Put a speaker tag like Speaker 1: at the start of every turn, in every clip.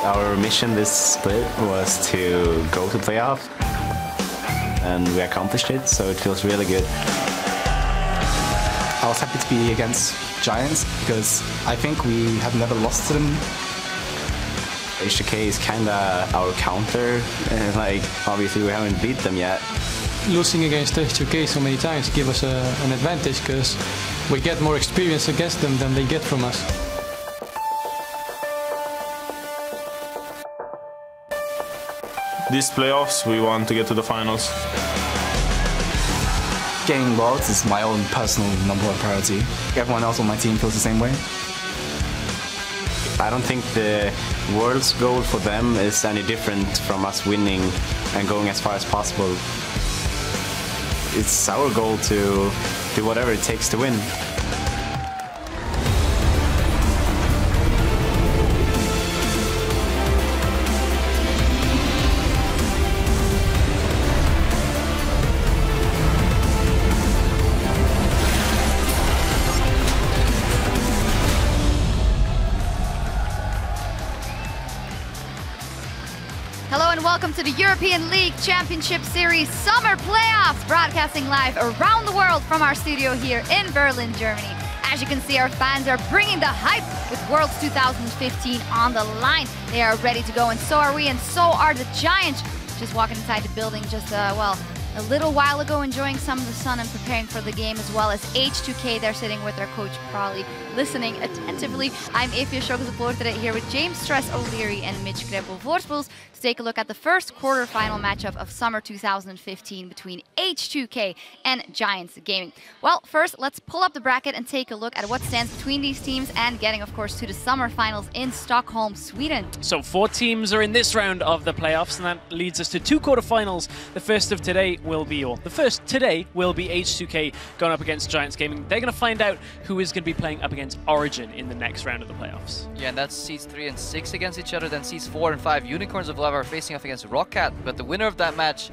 Speaker 1: Our mission this split was to go to playoff, and we accomplished it, so it feels really good.
Speaker 2: I was happy to be against Giants because I think we have never lost to them.
Speaker 1: H2K is kinda our counter, and like obviously we haven't beat them yet.
Speaker 3: Losing against H2K so many times give us an advantage because we get more experience against them than they get from us.
Speaker 4: These playoffs, we want to get to the finals.
Speaker 2: Getting Worlds is my own personal #1 priority. Everyone else on my team feels the same way.
Speaker 1: I don't think the World's goal for them is any different from us winning and going as far as possible. It's our goal to do whatever it takes to win.
Speaker 5: Hello and welcome to the European League Championship Series Summer Playoffs, broadcasting live around the world from our studio here in Berlin, Germany. As you can see, our fans are bringing the hype with Worlds 2015 on the line. They are ready to go, and so are we, and so are the Giants. Just walking inside the building just, well, a little while ago, enjoying some of the sun and preparing for the game, as well as H2K. They're sitting with their coach, probably listening attentively. I'm Evie Schokkelspoortere here with James Stress O'Leary and Mitch Kreppel-Voorspools to take a look at the first quarterfinal matchup of summer 2015 between H2K and Giants Gaming. Well, first, let's pull up the bracket and take a look at what stands between these teams and getting, of course, to the summer finals in Stockholm, Sweden.
Speaker 6: So 4 teams are in this round of the playoffs, and that leads us to 2 quarterfinals. The first today will be H2K going up against Giants Gaming. They're going to find out who is going to be playing up against Origin in the next round of the playoffs.
Speaker 7: Yeah, and that's seeds 3 and 6 against each other. Then seeds 4 and 5, Unicorns of Love, are facing off against Rockcat. But the winner of that match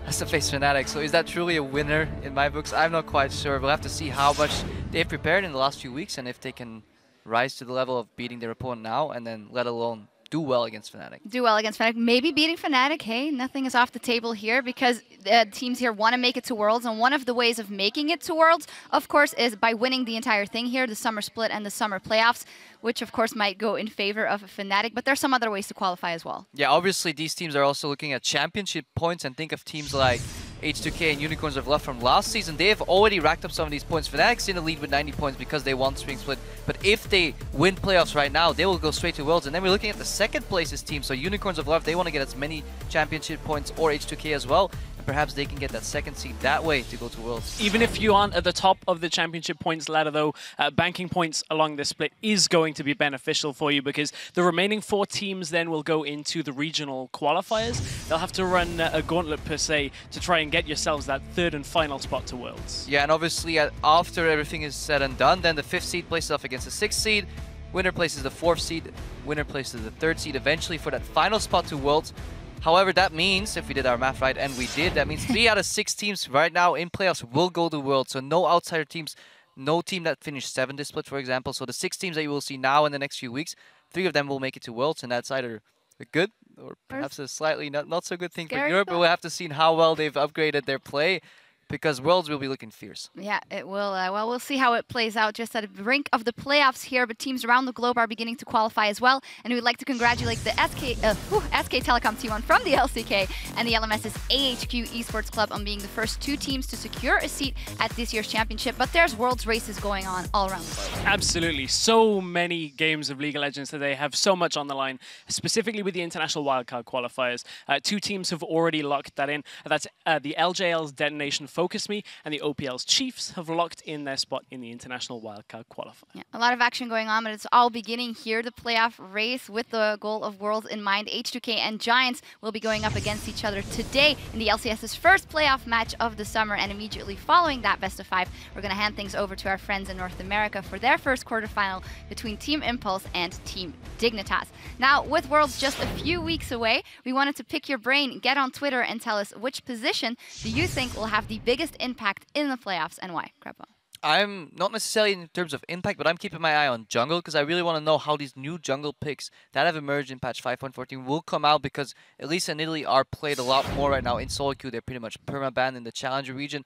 Speaker 7: has to face Fnatic. So is that truly a winner in my books? I'm not quite sure. We'll have to see how much they've prepared in the last few weeks and if they can rise to the level of beating their opponent now, and then let alone do well against Fnatic.
Speaker 5: Do well against Fnatic. Maybe beating Fnatic. Hey, nothing is off the table here because teams here want to make it to Worlds. And one of the ways of making it to Worlds, of course, is by winning the entire thing here, the summer split and the summer playoffs, which of course might go in favor of Fnatic. But there's some other ways to qualify as well.
Speaker 7: Yeah, obviously these teams are also looking at championship points, and think of teams like H2K and Unicorns of Love from last season. They have already racked up some of these points. Fnatic's in the lead with 90 points because they won Spring Split. But if they win playoffs right now, they will go straight to Worlds. And then we're looking at the second places team. So Unicorns of Love, they want to get as many championship points, or H2K as well. And perhaps they can get that second seed that way to go to Worlds.
Speaker 6: Even if you aren't at the top of the championship points ladder, though, banking points along this split is going to be beneficial for you because the remaining 4 teams then will go into the regional qualifiers. They'll have to run a gauntlet per se to try and get yourselves that 3rd and final spot to Worlds.
Speaker 7: Yeah, and obviously after everything is said and done, then the 5th seed places off against the 6th seed. Winner places the 4th seed. Winner places the 3rd seed eventually for that final spot to Worlds. However, that means, if we did our math right, and we did, that means 3 out of 6 teams right now in playoffs will go to Worlds. So no outsider teams, no team that finished 7th this split, for example. So the 6 teams that you will see now in the next few weeks, 3 of them will make it to Worlds, and that's either a good or perhaps a slightly not so good thing for Europe. But we'll have to see how well they've upgraded their play, because Worlds will be looking fierce.
Speaker 5: Yeah, it will. Well, we'll see how it plays out just at the brink of the playoffs here, but teams around the globe are beginning to qualify as well. And we'd like to congratulate the SK Telecom T1 from the LCK and the LMS's AHQ Esports Club on being the first 2 teams to secure a seat at this year's championship. But there's Worlds races going on all around the world.
Speaker 6: Absolutely. So many games of League of Legends today have so much on the line, specifically with the international wildcard qualifiers. 2 teams have already locked that in. That's the LJL's Detonation Focus Me and the OPL's Chiefs have locked in their spot in the international wildcard qualifier.
Speaker 5: Yeah, a lot of action going on, but it's all beginning here. The playoff race with the goal of Worlds in mind. H2K and Giants will be going up against each other today in the LCS's first playoff match of the summer. And immediately following that best of 5, we're going to hand things over to our friends in North America for their first quarterfinal between Team Impulse and Team Dignitas. Now, with Worlds just a few weeks away, we wanted to pick your brain, get on Twitter and tell us which position do you think will have the biggest impact in the playoffs and why? Kreppel.
Speaker 7: I'm not necessarily in terms of impact, but I'm keeping my eye on jungle because I really want to know how these new jungle picks that have emerged in patch 5.14 will come out, because at least in Italy are played a lot more right now. In solo queue, they're pretty much perma-banned in the challenger region.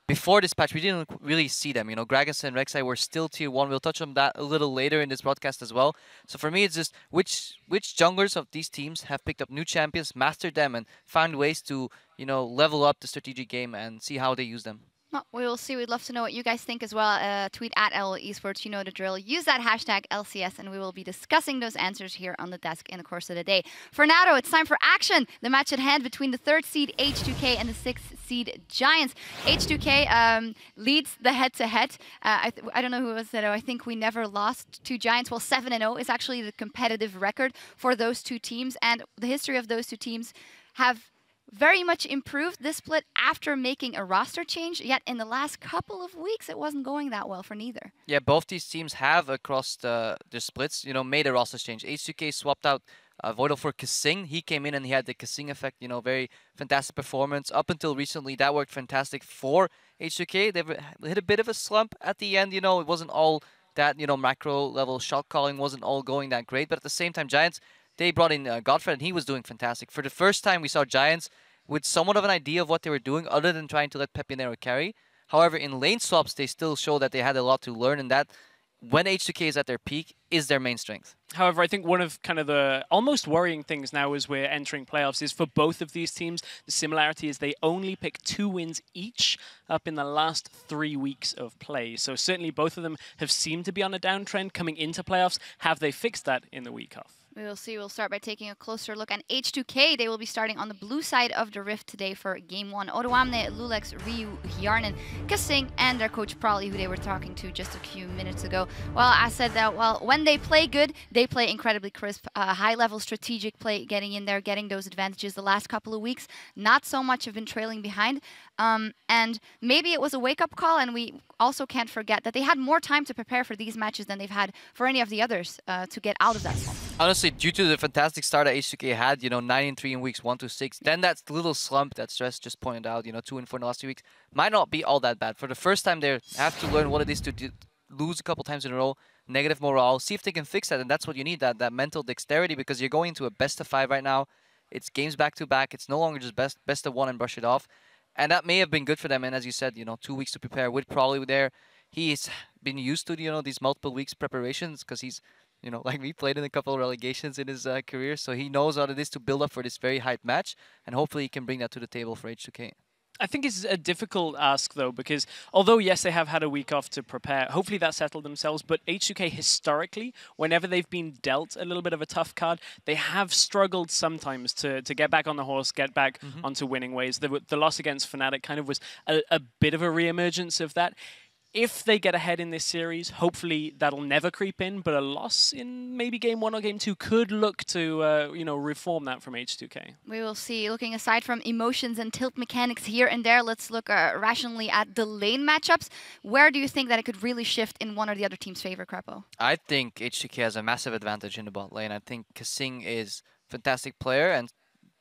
Speaker 7: Before this patch, we didn't really see them. You know, Gragas and Rek'Sai were still tier 1. We'll touch on that a little later in this broadcast as well. So for me, it's just which junglers of these teams have picked up new champions, mastered them, and found ways to, you know, level up the strategic game and see how they use them.
Speaker 5: Well, we will see. We'd love to know what you guys think as well. Tweet at LL Esports. You know the drill. Use that hashtag LCS, and we will be discussing those answers here on the desk in the course of the day. For Nato, it's time for action. The match at hand between the 3rd seed H2K and the 6th seed Giants. H2K leads the head-to-head. I don't know who was that. I think we never lost to Giants. Well, 7-0 is actually the competitive record for those two teams, and the history of those two teams have very much improved this split after making a roster change, yet in the last couple of weeks it wasn't going that well for neither.
Speaker 7: Yeah, both these teams have across the splits, you know, made a roster change. H2K swapped out Voidal for Kasing. He came in and he had the Kasing effect, you know, very fantastic performance. Up until recently, that worked fantastic for H2K. They've hit a bit of a slump at the end, you know, it wasn't all that, you know, macro level shot calling wasn't all going that great, but at the same time, Giants, they brought in Godfred and he was doing fantastic. For the first time, we saw Giants with somewhat of an idea of what they were doing other than trying to let Pepinero carry. However, in lane swaps, they still show that they had a lot to learn, and that when H2K is at their peak is their main strength.
Speaker 6: However, I think one of kind of the almost worrying things now as we're entering playoffs is for both of these teams, the similarity is they only pick 2 wins each up in the last 3 weeks of play. So certainly both of them have seemed to be on a downtrend coming into playoffs. Have they fixed that in the week off?
Speaker 5: We will see. We'll start by taking a closer look at H2K. They will be starting on the blue side of the Rift today for Game 1. Odoamne, Lulex, Ryu, Hjarnan, Kasing, and their coach Prolly, who they were talking to just a few minutes ago. Well, I said that, well, when they play good, they play incredibly crisp. High-level strategic play, getting in there, getting those advantages. The last couple of weeks, not so much have been trailing behind. And maybe it was a wake-up call, and we also can't forget that they had more time to prepare for these matches than they've had for any of the others to get out of that slump.
Speaker 7: Honestly, due to the fantastic start that H2K had, you know, 9-3 in weeks 1 to 6, then that little slump that Stress just pointed out, you know, 2-4 in the last 2 weeks, might not be all that bad. For the first time, they have to learn what it is to lose a couple times in a row, negative morale, see if they can fix that, and that's what you need, that mental dexterity, because you're going into a best-of-5 right now. It's games back-to-back. It's no longer just best-of-1 and brush it off. And that may have been good for them, and as you said, you know, 2 weeks to prepare with Prolly there. He's been used to, you know, these multiple weeks preparations because he's, you know, like me, played in a couple of relegations in his career, so he knows what it is to build up for this very hyped match, and hopefully he can bring that to the table for H2K.
Speaker 6: I think it's a difficult ask, though, because although, yes, they have had a week off to prepare, hopefully that settled themselves, but H2K historically, whenever they've been dealt a little bit of a tough card, they have struggled sometimes to get back on the horse, get back onto winning ways. The loss against Fnatic kind of was a bit of a re-emergence of that. If they get ahead in this series, hopefully that'll never creep in, but a loss in maybe Game 1 or Game 2 could look to, you know, reform that from H2K.
Speaker 5: We will see. Looking aside from emotions and tilt mechanics here and there, let's look rationally at the lane matchups. Where do you think that it could really shift in one or the other team's favor, Crepo?
Speaker 7: I think H2K has a massive advantage in the bot lane. I think Kasing is a fantastic player and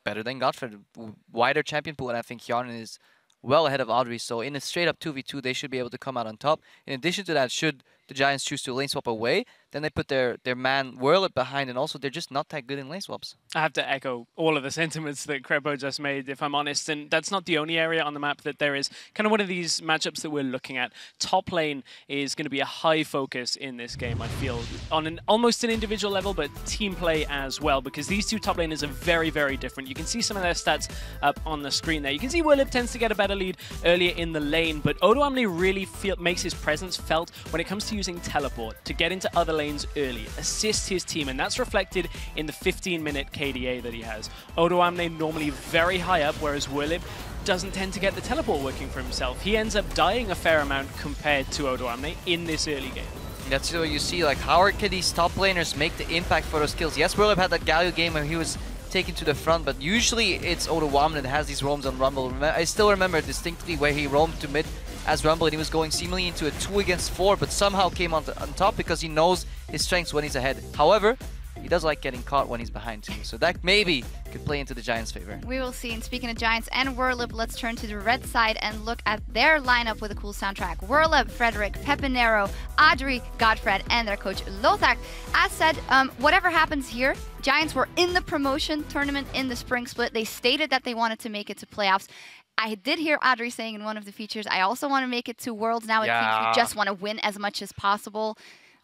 Speaker 7: better than Godfred. Wider champion pool, and I think Hjarnan is well ahead of Audrey, so in a straight-up 2v2, they should be able to come out on top. In addition to that, should the Giants choose to lane swap away, then they put their man Whirlet behind, and also they're just not that good in lane swaps.
Speaker 6: I have to echo all of the sentiments that Crepo just made, if I'm honest, and that's not the only area on the map that there is kind of one of these matchups that we're looking at. Top lane is going to be a high focus in this game, I feel, on almost an individual level, but team play as well, because these two top laners are very, very different. You can see some of their stats up on the screen there. You can see Whirlet tends to get a better lead earlier in the lane, but Odoamne really makes his presence felt when it comes to using teleport to get into other lanes early, assist his team, and that's reflected in the 15-minute KDA that he has. Odoamne normally very high up, whereas Whirlib doesn't tend to get the teleport working for himself. He ends up dying a fair amount compared to Odoamne in this early game.
Speaker 7: That's what you see, like how can these top laners make the impact for those kills? Yes, Whirlib had that Galio game where he was taken to the front, but usually it's Odoamne that has these roams on Rumble. I still remember distinctly where he roamed to mid as Rumble, and he was going seemingly into a 2 against 4, but somehow came on top because he knows his strengths when he's ahead. However, he does like getting caught when he's behind too. So that maybe could play into the Giants' favor.
Speaker 5: We will see. And speaking of Giants and Whirlip, let's turn to the red side and look at their lineup with a cool soundtrack. Whirlip, Frederick, Pepinero, Adri, Godfred, and their coach Lothar. As said, whatever happens here, Giants were in the promotion tournament in the spring split. They stated that they wanted to make it to playoffs. I did hear Adri saying in one of the features, I also want to make it to Worlds. Now it seems we just want to win as much as possible.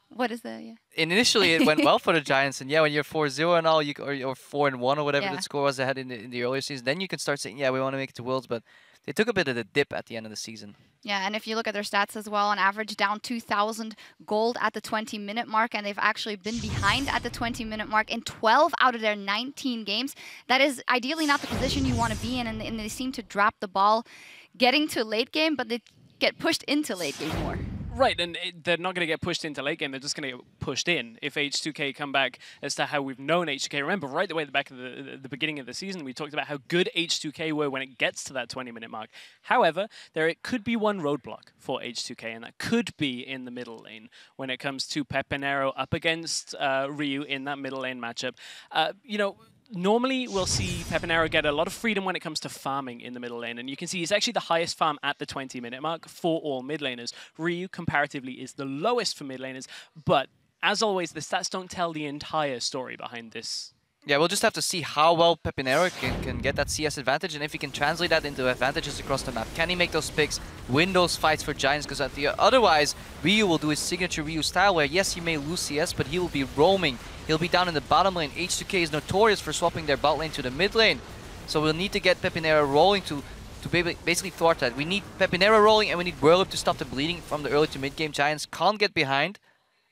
Speaker 5: What is that? Yeah.
Speaker 7: Initially, it went well for the Giants, and yeah, when you're 4-0 and all, or 4-1 or whatever the score was they had in the earlier season, then you can start saying, yeah, we want to make it to Worlds, but they took a bit of a dip at the end of the season.
Speaker 5: Yeah, and if you look at their stats as well, on average down 2,000 gold at the 20-minute mark, and they've actually been behind at the 20-minute mark in 12 out of their 19 games. That is ideally not the position you want to be in, and they seem to drop the ball getting to late game, but they get pushed into late game more.
Speaker 6: Right, and they're not going to get pushed into late game, they're just going to get pushed in. If H2K come back as to how we've known H2K, remember right the way at the back of the beginning of the season, we talked about how good H2K were when it gets to that 20-minute mark. However, it could be one roadblock for H2K, and that could be in the middle lane when it comes to Pepinero up against Ryu in that middle lane matchup. You know, normally, we'll see Pepinero get a lot of freedom when it comes to farming in the middle lane, and you can see he's actually the highest farm at the 20-minute mark for all mid laners. Ryu, comparatively, is the lowest for mid laners, but as always, the stats don't tell the entire story behind this.
Speaker 7: Yeah, we'll just have to see how well Pepinero can get that CS advantage, and if he can translate that into advantages across the map. Can he make those picks, win those fights for Giants? Because otherwise, Ryu will do his signature Ryu style, where yes, he may lose CS, but he will be roaming. He'll be down in the bottom lane. H2K is notorious for swapping their bot lane to the mid lane. So we'll need to get Pepinero rolling to basically thwart that. We need Pepinero rolling, and we need Whirlip to stop the bleeding from the early to mid game. Giants can't get behind,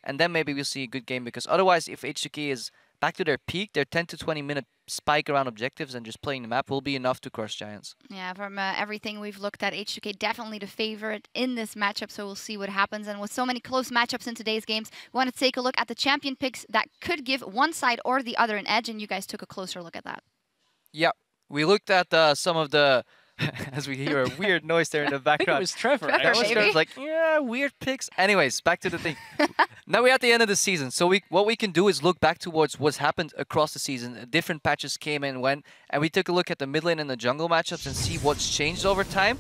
Speaker 7: and then maybe we'll see a good game, because otherwise, if H2K is back to their peak, their 10 to 20 minute spike around objectives and just playing the map will be enough to crush Giants.
Speaker 5: Yeah, from everything we've looked at, H2K definitely the favorite in this matchup, so we'll see what happens. And with so many close matchups in today's games, we want to take a look at the champion picks that could give one side or the other an edge, and you guys took a closer look at that.
Speaker 7: Yeah, we looked at some of the... as we hear a weird noise there in the background.
Speaker 6: I think it was Trevor.
Speaker 7: Trevor's like, yeah, weird picks. Anyways, back to the thing. Now we're at the end of the season, so what we can do is look back towards what's happened across the season. Different patches came and went, and we took a look at the mid lane and the jungle matchups and see what's changed over time.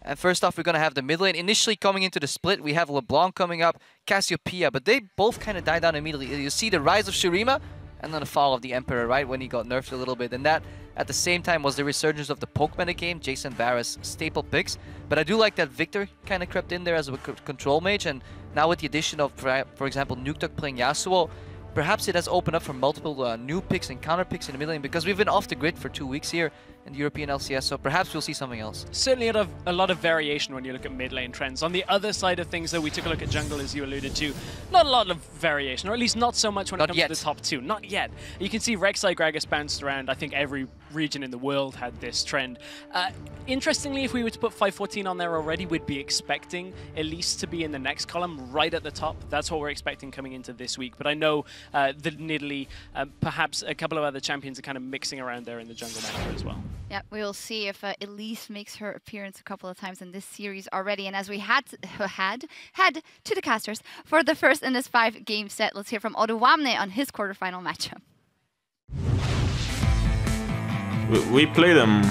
Speaker 7: And first off, we're going to have the mid lane. Initially coming into the split, we have LeBlanc coming up, Cassiopeia, but they both kind of died down immediately. You see the rise of Shurima, and then the fall of the Emperor, right, when he got nerfed a little bit. And that, at the same time, was the resurgence of the poke meta game, Jason Barris staple picks. But I do like that Victor kind of crept in there as a control mage, and now with the addition of, for example, Nuketook playing Yasuo, perhaps it has opened up for multiple new picks and counter picks in the mid lane, because we've been off the grid for 2 weeks here in the European LCS, so perhaps we'll see something else.
Speaker 6: Certainly a lot of variation when you look at mid lane trends. On the other side of things, though, we took a look at jungle, as you alluded to. Not a lot of variation, or at least not so much when it comes to the top two. Not yet. You can see Rek'Sai Gragas bounced around. I think every region in the world had this trend. Interestingly, if we were to put 514 on there already, we'd be expecting at least to be in the next column, right at the top. That's what we're expecting coming into this week. But I know that Nidalee, perhaps a couple of other champions are kind of mixing around there in the jungle meta as well.
Speaker 5: Yeah, we will see if Elise makes her appearance a couple of times in this series already. And as we head to the casters for the first in this 5-game set, let's hear from Oduwamne on his quarterfinal matchup.
Speaker 4: We play them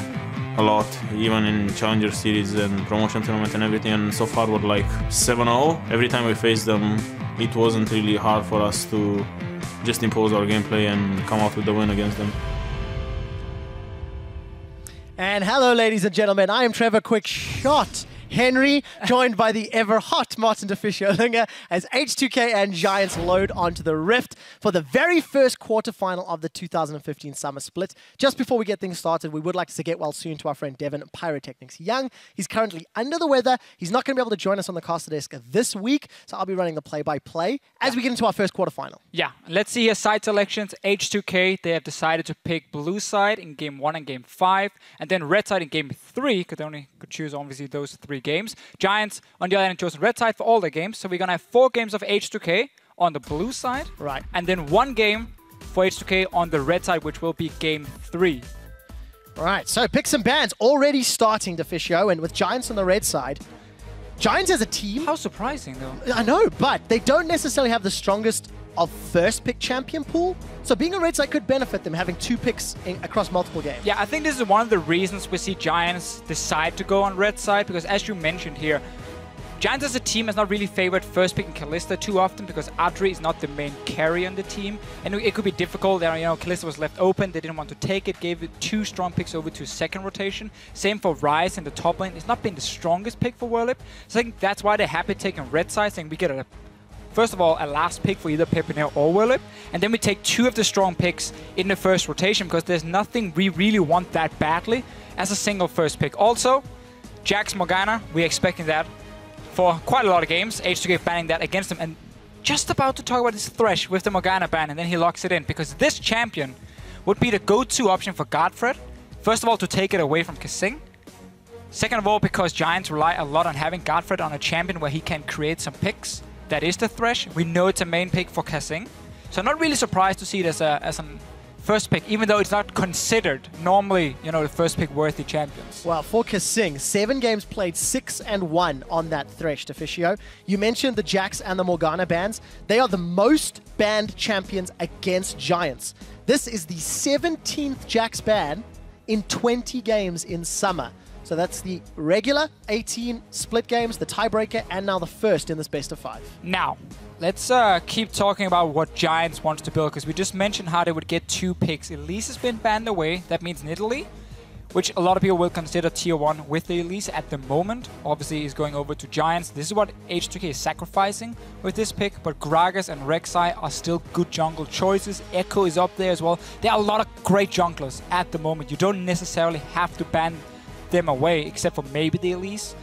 Speaker 4: a lot, even in Challenger Series and Promotion Tournament and everything, and so far we're like 7-0. Every time we faced them, it wasn't really hard for us to just impose our gameplay and come out with the win against them.
Speaker 8: And hello, ladies and gentlemen. I am Trevor Quick Shot Henry, joined by the ever-hot Martin DeFischer-Linger as H2K and Giants load onto the Rift for the very first quarterfinal of the 2015 Summer Split. Just before we get things started, we would like to say get well soon to our friend Devin Pyrotechnics Young. He's currently under the weather. He's not going to be able to join us on the caster desk this week, so I'll be running the play-by-play as we get into our first quarterfinal.
Speaker 9: Yeah, let's see his side selections. H2K, they have decided to pick blue side in Game 1 and Game 5, and then red side in Game 3, because they only could choose obviously those 3 games. Giants, on the other hand, chosen red side for all the games, so we're going to have 4 games of H2K on the blue side,
Speaker 8: right,
Speaker 9: and then 1 game for H2K on the red side, which will be Game 3.
Speaker 8: All right, so picks and bans already starting to Fisho, and with Giants on the red side, Giants as a team...
Speaker 9: How surprising, though.
Speaker 8: I know, but they don't necessarily have the strongest of first pick champion pool. So being a red side could benefit them having 2 picks across multiple games.
Speaker 9: Yeah, I think this is one of the reasons we see Giants decide to go on red side, because as you mentioned here, Giants as a team has not really favored first pick and Kalista too often because Adri is not the main carry on the team. And it could be difficult there, you know, Kalista was left open, they didn't want to take it, gave it 2 strong picks over to second rotation. Same for Ryze in the top lane. It's not been the strongest pick for World Lip. So I think that's why they're happy taking red side, saying we get first of all, a last pick for either Pepinero or World Lip, and then we take 2 of the strong picks in the first rotation because there's nothing we really want that badly as a single first pick. Also, Jax Morgana, we're expecting that for quite a lot of games. H2K banning that against him, and just about to talk about his Thresh with the Morgana ban, and then he locks it in because this champion would be the go-to option for Godfred. First of all, to take it away from Kasing. Second of all, because Giants rely a lot on having Godfred on a champion where he can create some picks. That is the Thresh. We know it's a main pick for Kasing. So I'm not really surprised to see it as a first pick, even though it's not considered normally, you know, the first pick worthy champions.
Speaker 8: Well, for Kasing, 7 games played, 6-1 on that Thresh, Deficio. You mentioned the Jax and the Morgana bans. They are the most banned champions against Giants. This is the 17th Jax ban in 20 games in summer. So that's the regular 18 split games, the tiebreaker, and now the first in this best of 5.
Speaker 9: Now, let's keep talking about what Giants wants to build, because we just mentioned how they would get 2 picks. Elise has been banned away. That means Nidalee, which a lot of people will consider tier 1 with the Elise at the moment. Obviously, is going over to Giants. This is what H2K is sacrificing with this pick, but Gragas and Rek'Sai are still good jungle choices. Echo is up there as well. There are a lot of great junglers at the moment. You don't necessarily have to ban them away, except for maybe the Elise.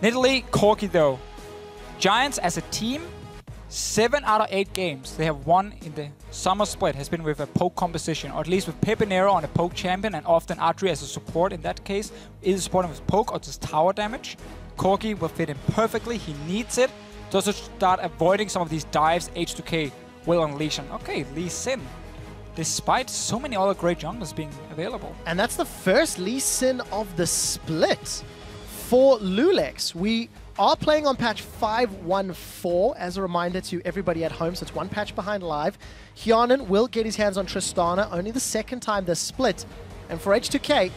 Speaker 9: Nidalee, Corki though. Giants as a team, 7 out of 8 games they have won in the summer split has been with a poke composition, or at least with Pepinero on a poke champion, and often Adri as a support in that case, either supporting with poke or just tower damage. Corki will fit in perfectly, he needs it to also start avoiding some of these dives H2K will unleash on. Okay, Lee Sin, despite so many other great junglers being available.
Speaker 8: And that's the first Lee Sin of the split for Lulex. We are playing on patch 5.14 as a reminder to everybody at home, so it's 1 patch behind live. Hyanan will get his hands on Tristana, only the 2nd time this split. And for H2K,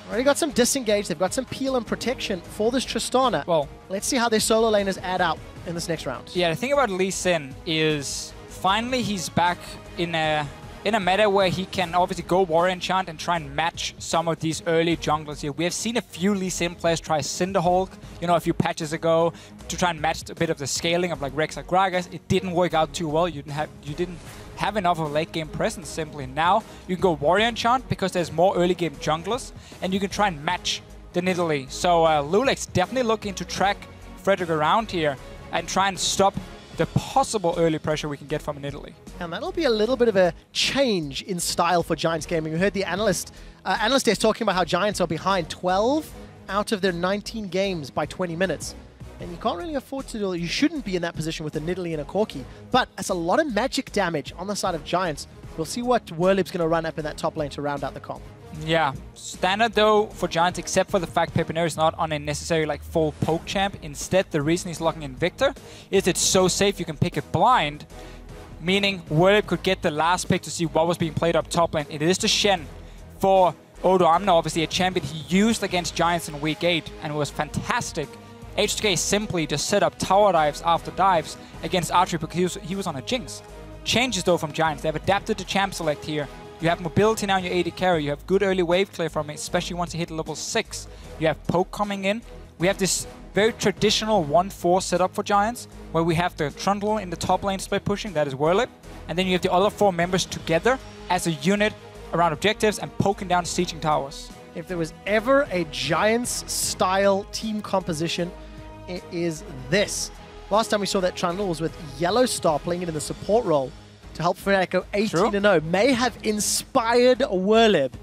Speaker 8: already got some disengage, they've got some peel and protection for this Tristana. Well, let's see how their solo laners add out in this next round.
Speaker 9: Yeah, the thing about Lee Sin is finally he's back in a meta where he can obviously go Warrior Enchant and try and match some of these early junglers here. We have seen a few Lee Sin players try Cinderhulk, you know, a few patches ago to try and match a bit of the scaling of like Rek'Sai Gragas. It didn't work out too well. You didn't have enough of a late game presence simply. Now you can go Warrior Enchant because there's more early game junglers and you can try and match the Nidalee. So Lulex definitely looking to track Frederick around here and try and stop the possible early pressure we can get from Nidalee.
Speaker 8: And that'll be a little bit of a change in style for Giants Gaming. We heard the analyst desk talking about how Giants are behind 12 out of their 19 games by 20 minutes. And you can't really afford to do it. You shouldn't be in that position with a Nidalee and a Corki. But it's a lot of magic damage on the side of Giants. We'll see what Werlib's going to run up in that top lane to round out the comp.
Speaker 9: Yeah, standard though for Giants, except for the fact Pepinero is not on a necessary like full poke champ. Instead, the reason he's locking in Victor is it's so safe you can pick it blind, meaning Werlib could get the last pick to see what was being played up top lane. It is the Shen for Odo Amna, obviously a champion he used against Giants in week 8 and it was fantastic. H2K simply just set up tower dives after dives against Archery because he was on a Jinx. Changes though from Giants, they've adapted to champ select here. You have mobility now in your AD carry. You have good early wave clear from it, especially once you hit level 6. You have poke coming in. We have this very traditional 1-4 setup for Giants, where we have the Trundle in the top lane split pushing, that is Werlib. And then you have the other 4 members together as a unit around objectives and poking down sieging towers.
Speaker 8: If there was ever a Giants-style team composition, it is this. Last time we saw that Trundle was with Yellow Star playing it in the support role to help Fnatic go 18-0. May have inspired Werlib.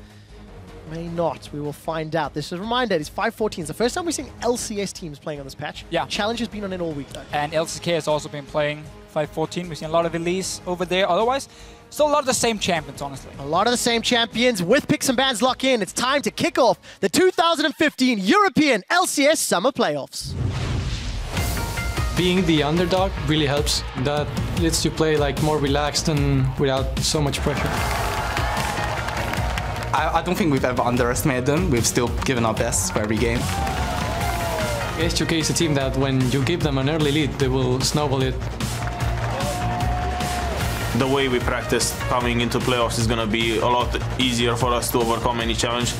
Speaker 8: May not. We will find out. This is a reminder, it's 5.14. It's the first time we're seeing LCS teams playing on this patch.
Speaker 9: Yeah.
Speaker 8: Challenge has been on it all week, though.
Speaker 9: And LCK has also been playing 5.14. We've seen a lot of Elise over there. Otherwise, still a lot of the same champions, honestly.
Speaker 8: A lot of the same champions. With picks and bans lock in, it's time to kick off the 2015 European LCS Summer Playoffs.
Speaker 3: Being the underdog really helps. That lets you play like more relaxed and without so much pressure.
Speaker 2: I don't think we've ever underestimated them. We've still given our best for every game.
Speaker 3: H2K is a team that when you give them an early lead, they will snowball it.
Speaker 4: The way we practice coming into playoffs is going to be a lot easier for us to overcome any challenge.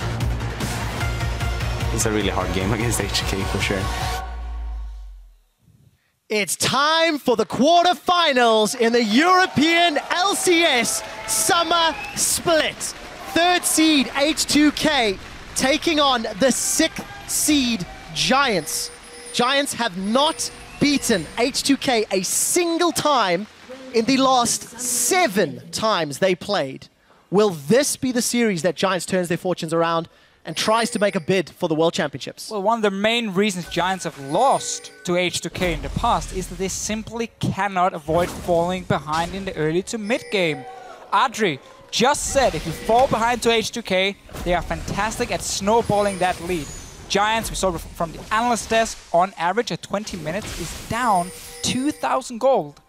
Speaker 1: It's a really hard game against H2K for sure.
Speaker 8: It's time for the quarterfinals in the European LCS Summer Split. 3rd seed H2K taking on the 6th seed Giants. Giants have not beaten H2K a single time in the last 7 times they played. Will this be the series that Giants turns their fortunes around and tries to make a bid for the World Championships?
Speaker 9: Well, one of the main reasons Giants have lost to H2K in the past is that they simply cannot avoid falling behind in the early to mid game. Adri just said if you fall behind to H2K, they are fantastic at snowballing that lead. Giants, we saw from the analyst desk, on average at 20 minutes is down 2,000 gold.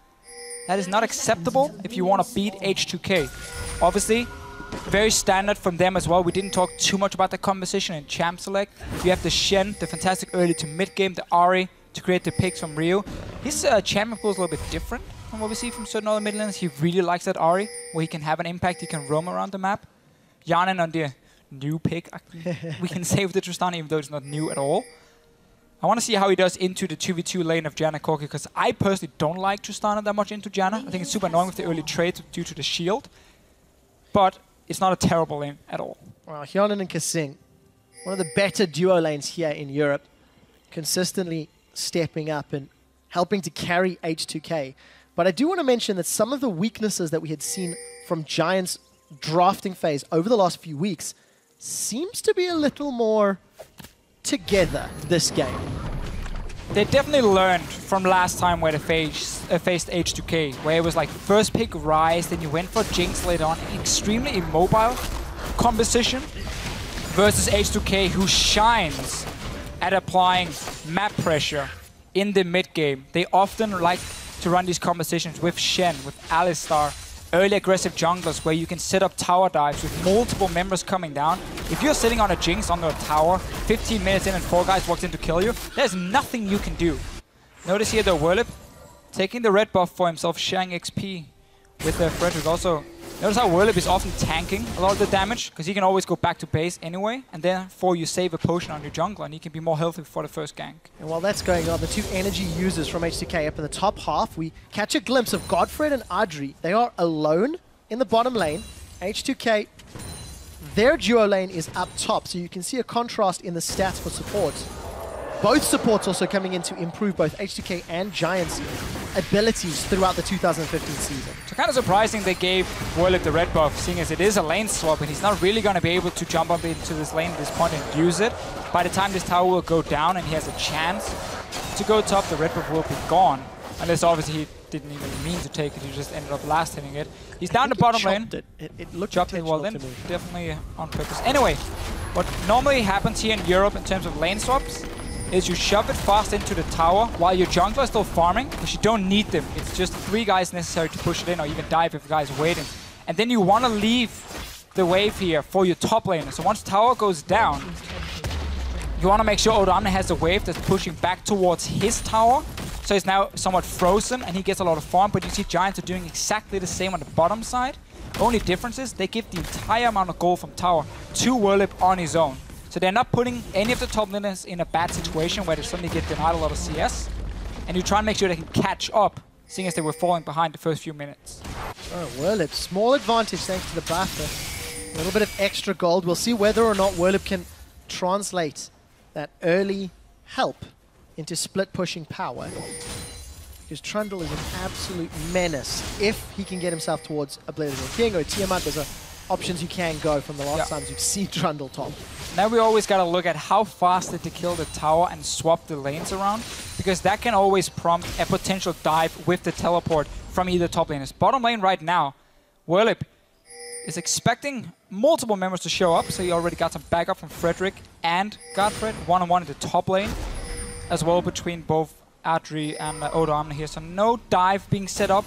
Speaker 9: That is not acceptable if you want to beat H2K. Obviously, very standard from them as well. We didn't talk too much about the composition in Champ Select. You have the Shen, the fantastic early to mid game, the Ari to create the picks from Rio. His champion pool is a little bit different from what we see from certain other mid laners. He really likes that Ari, where he can have an impact, he can roam around the map. Yanin on the new pick, we can save the Tristana, even though it's not new at all. I want to see how he does into the 2v2 lane of Janna Corki, because I personally don't like Tristana that much into Janna. I think it's super annoying with the early trades due to the shield. But it's not a terrible lane at all.
Speaker 8: Well, Hyonin and Kasing, one of the better duo lanes here in Europe, consistently stepping up and helping to carry H2K. But I do want to mention that some of the weaknesses that we had seen from Giants' drafting phase over the last few weeks seems to be a little more together this game.
Speaker 9: They definitely learned from last time where they faced H2K, where it was like first pick Rise, then you went for Jinx later on. Extremely immobile composition versus H2K, who shines at applying map pressure in the mid game. They often like to run these compositions with Shen, with Alistar, early aggressive junglers where you can set up tower dives with multiple members coming down. If you're sitting on a Jinx under a tower, 15 minutes in and 4 guys walked in to kill you, there's nothing you can do. Notice here the Whirlip taking the red buff for himself, sharing XP with Frederick also. Notice how Whirlip is often tanking a lot of the damage, because he can always go back to base anyway, and therefore you save a potion on your jungler and he can be more healthy for the first gank.
Speaker 8: And while that's going on, the 2 energy users from H2K up in the top half, we catch a glimpse of Godfred and Adri. They are alone in the bottom lane. H2K, their duo lane is up top, so you can see a contrast in the stats for support. Both supports also coming in to improve both H2K and Giants' abilities throughout the 2015 season.
Speaker 9: So kind of surprising they gave Whirlip the red buff, seeing as it is a lane swap and he's not really going to be able to jump up into this lane at this point and use it. By the time this tower will go down and he has a chance to go top, the red buff will be gone. Unless obviously he didn't even mean to take it, he just ended up last hitting it. He's down the bottom lane.
Speaker 8: It looked
Speaker 9: chopped it well then, definitely on purpose. Anyway, what normally happens here in Europe in terms of lane swaps is you shove it fast into the tower while your jungler is still farming, because you don't need them. It's just 3 guys necessary to push it in, or even dive if the guy's waiting. And then you want to leave the wave here for your top laner. So once tower goes down, you want to make sure Odamne has a wave that's pushing back towards his tower. So he's now somewhat frozen and he gets a lot of farm, but you see Giants are doing exactly the same on the bottom side. Only difference is they give the entire amount of gold from tower to Whirlip on his own. So they're not putting any of the top laners in a bad situation where they suddenly get denied a lot of CS. And you try and make sure they can catch up, seeing as they were falling behind the first few minutes.
Speaker 8: Oh, Whirlip, small advantage thanks to the buff. A little bit of extra gold. We'll see whether or not Whirlip can translate that early help into split pushing power. Because Trundle is an absolute menace if he can get himself towards a Blazing King or a Tiamat. There's options you can go from the last times you've seen Trundle top.
Speaker 9: Now we always got to look at how fast did they kill the tower and swap the lanes around, because that can always prompt a potential dive with the teleport from either top laners. Bottom lane right now, Whirlip is expecting multiple members to show up, so he already got some backup from Frederick and Godfred, one-on-one in the top lane, as well between both Adri and Odo Amna here. So no dive being set up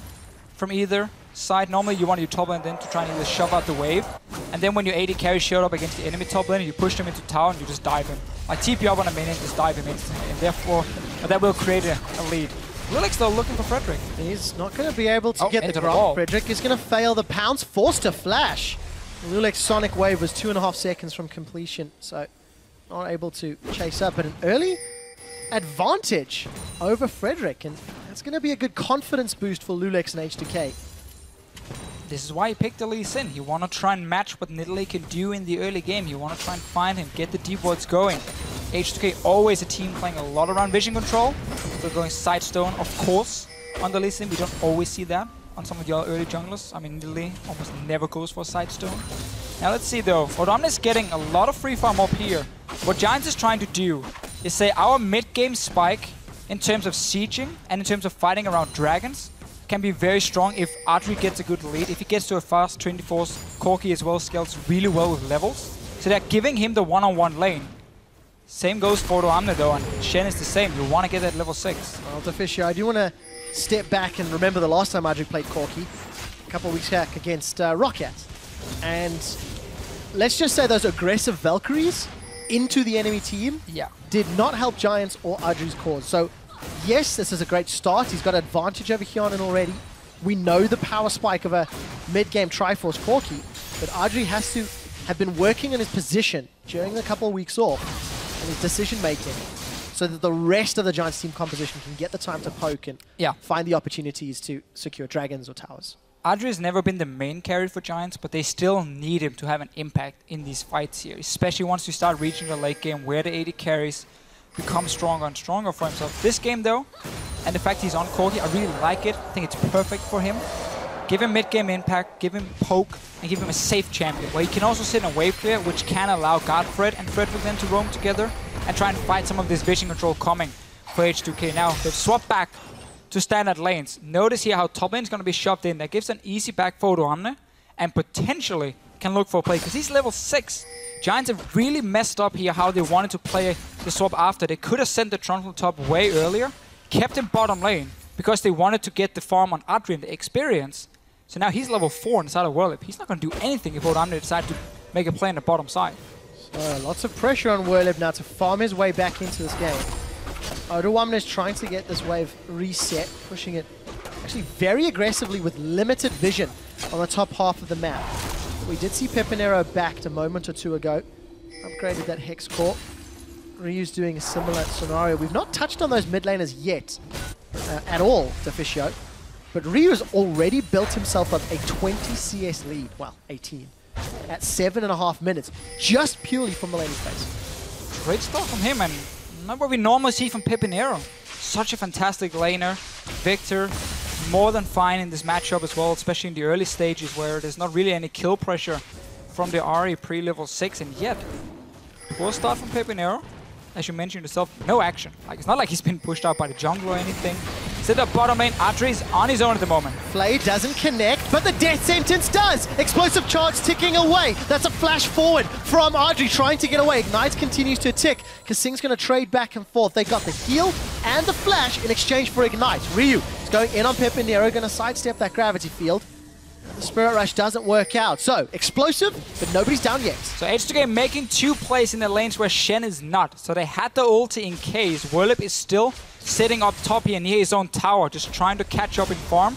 Speaker 9: from either side. Normally you want your top lane then to try and either shove out the wave, and then when your AD carry showed up against the enemy top lane, you push them into tower and you just dive him. Like TP up on a minion, just dive him instantly, and therefore that will create a lead. Rulix though looking for Frederick.
Speaker 8: He's not going to be able to get the grab. Frederick is going to fail the pounce, forced to flash. Lulex's Sonic Wave was 2.5 seconds from completion, so not able to chase up, but an early advantage over Frederick, and that's going to be a good confidence boost for Lulex and H2K.
Speaker 9: This is why he picked the Lee Sin. You want to try and match what Nidalee can do in the early game. You want to try and find him, get the deep wards going. H2K always a team playing a lot around vision control. So going side stone, of course, on the Lee Sin. We don't always see that on some of the early junglers. I mean, Nidalee almost never goes for a side stone. Now let's see though. Odomne is getting a lot of free farm up here. What Giants is trying to do is say our mid-game spike in terms of sieging and in terms of fighting around dragons can be very strong if Adri gets a good lead. If he gets to a fast 24s, Corki as well scales really well with levels. So they're giving him the one-on-one lane. Same goes for Odomne though, and Shen is the same. You want to get that level 6.
Speaker 8: Well, Deficio, I do want to step back and remember the last time Adri played Corki, a couple of weeks back against Roccat. And let's just say those aggressive Valkyries into the enemy team did not help Giants or Adri's cause. So yes, this is a great start. He's got advantage over Hyonin already. We know the power spike of a mid-game Triforce Corki, but Adri has to have been working on his position during the couple of weeks off and his decision-making so that the rest of the Giants team composition can get the time to poke and find the opportunities to secure dragons or towers.
Speaker 9: Adri has never been the main carry for Giants, but they still need him to have an impact in these fights here, especially once you start reaching the late game where the AD carries become stronger and stronger for himself. This game though, and the fact he's on Corki, I really like it. I think it's perfect for him. Give him mid-game impact, give him poke, and give him a safe champion, where he can also sit in a wave clear, which can allow Godfred and Frederick then to roam together and try and fight some of this vision control coming for H2K. Now, they've swapped back to standard lanes. Notice here how top lane is going to be shoved in. That gives an easy back for Odomne, and potentially can look for a play, because he's level 6. Giants have really messed up here how they wanted to play the swap after. They could have sent the Trundle top way earlier, kept him bottom lane, because they wanted to get the farm on Adri and the experience. So now he's level 4 inside of Whirlip. He's not going to do anything if Odomne decides to make a play on the bottom side.
Speaker 8: So lots of pressure on Whirlip now to farm his way back into this game. Odomne is trying to get this wave reset, pushing it actually very aggressively with limited vision on the top half of the map. We did see Pepinero backed a moment or two ago. Upgraded that Hex Core. Ryu's doing a similar scenario. We've not touched on those mid laners yet at all, Deficio. But Ryu has already built himself up a 20 CS lead. Well, 18. At 7.5 minutes. Just purely from the laning phase.
Speaker 9: Great start from him, and not what we normally see from Pepinero. Such a fantastic laner. Victor, more than fine in this matchup as well, especially in the early stages where there's not really any kill pressure from the Ahri pre-level 6, and yet poor start from Pepinero. As you mentioned yourself, no action. Like, it's not like he's been pushed out by the jungle or anything. Sit up bottom lane, Adri is on his own at the moment.
Speaker 8: Flay doesn't connect, but the death sentence does! Explosive charge ticking away. That's a flash forward from Adri trying to get away. Ignite continues to tick. Kasing's going to trade back and forth. They got the heal and the flash in exchange for Ignite. Ryu is going in on Pepinero, going to sidestep that gravity field. The Spirit Rush doesn't work out. So, explosive, but nobody's down yet.
Speaker 9: So H2K making 2 plays in the lanes where Shen is not. So they had the ulti in case. Whirlip is still sitting up top here near his own tower, just trying to catch up in farm.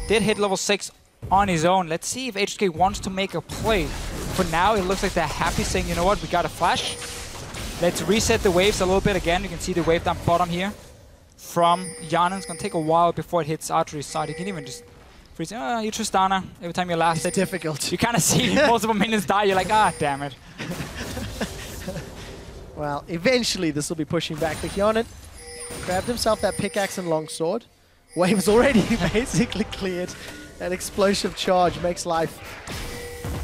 Speaker 9: Did hit level 6 on his own. Let's see if H2K wants to make a play. For now, it looks like they're happy, saying, you know what, we got a flash. Let's reset the waves a little bit again. You can see the wave down bottom here from Hyonin. It's going to take a while before it hits Adri's side. You can even just freeze. You Tristana. Every time you last
Speaker 8: it's difficult.
Speaker 9: You kind of see multiple minions die. You're like, ah, damn it.
Speaker 8: Well, eventually this will be pushing back. But Hyonin grabbed himself that pickaxe and longsword. Wave's already basically cleared. That explosive charge makes life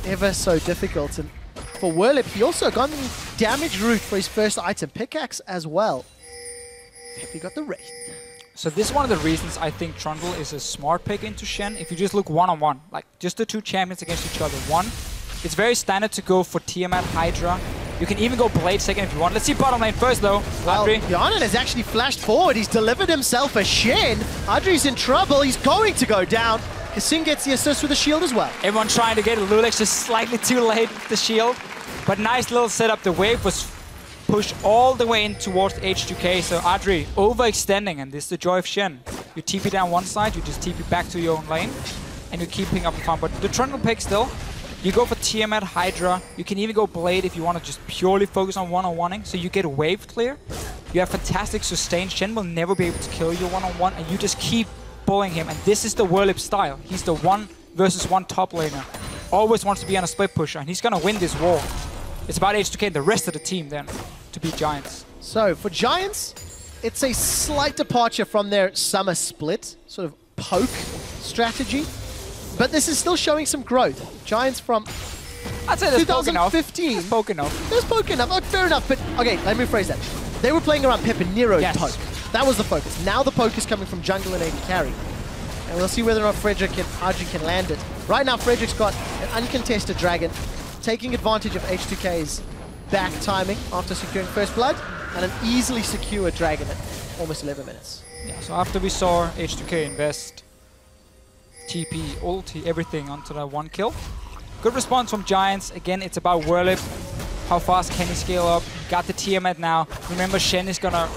Speaker 8: ever so difficult. And for Whirlip, he also got the damage route for his first item, pickaxe as well. He got the Wraith.
Speaker 9: So this is one of the reasons I think Trundle is a smart pick into Shen. If you just look one-on-one, like just the 2 champions against each other. One, it's very standard to go for Tiamat, Hydra, You can even go Blade second if you want. Let's see bottom lane first, though.
Speaker 8: Well,
Speaker 9: Adri.
Speaker 8: Hjarnan has actually flashed forward. He's delivered himself a Shen. Adri's in trouble. He's going to go down. Kasing gets the assist with the shield as well.
Speaker 9: Everyone trying to get a Lulex, just slightly too late with the shield. But nice little setup. The wave was pushed all the way in towards H2K. So Adri overextending, and this is the joy of Shen. You TP down one side, you just TP back to your own lane, and you keep picking up the farm. But the Trundle pick still, you go for Tiamat, Hydra. You can even go Blade if you want to just purely focus on one-on-oneing. So you get wave clear. You have fantastic sustain. Shen will never be able to kill you one-on-one, and you just keep bullying him. And this is the Whirlip style. He's the 1 versus 1 top laner. Always wants to be on a split pusher, and he's going to win this war. It's about H2K and the rest of the team then to beat Giants.
Speaker 8: So for Giants, it's a slight departure from their summer split, sort of poke strategy. But this is still showing some growth. Giants from
Speaker 9: I'd say there's
Speaker 8: 2015.
Speaker 9: There's poke enough.
Speaker 8: There's poke enough. Oh, fair enough. But okay, let me rephrase that. They were playing around Pep and Nero's poke. That was the focus. Now the poke is coming from jungle and AD carry. And we'll see whether or not Frederick and Adri can land it. Right now, Frederick's got an uncontested dragon, taking advantage of H2K's back timing after securing first blood, and an easily secure dragon at almost 11 minutes.
Speaker 9: Yeah, so after we saw H2K invest TP, ulti, everything onto that 1 kill. Good response from Giants. Again, it's about Whirlip. How fast can he scale up? Got the Tiamat now. Remember, Shen is gonna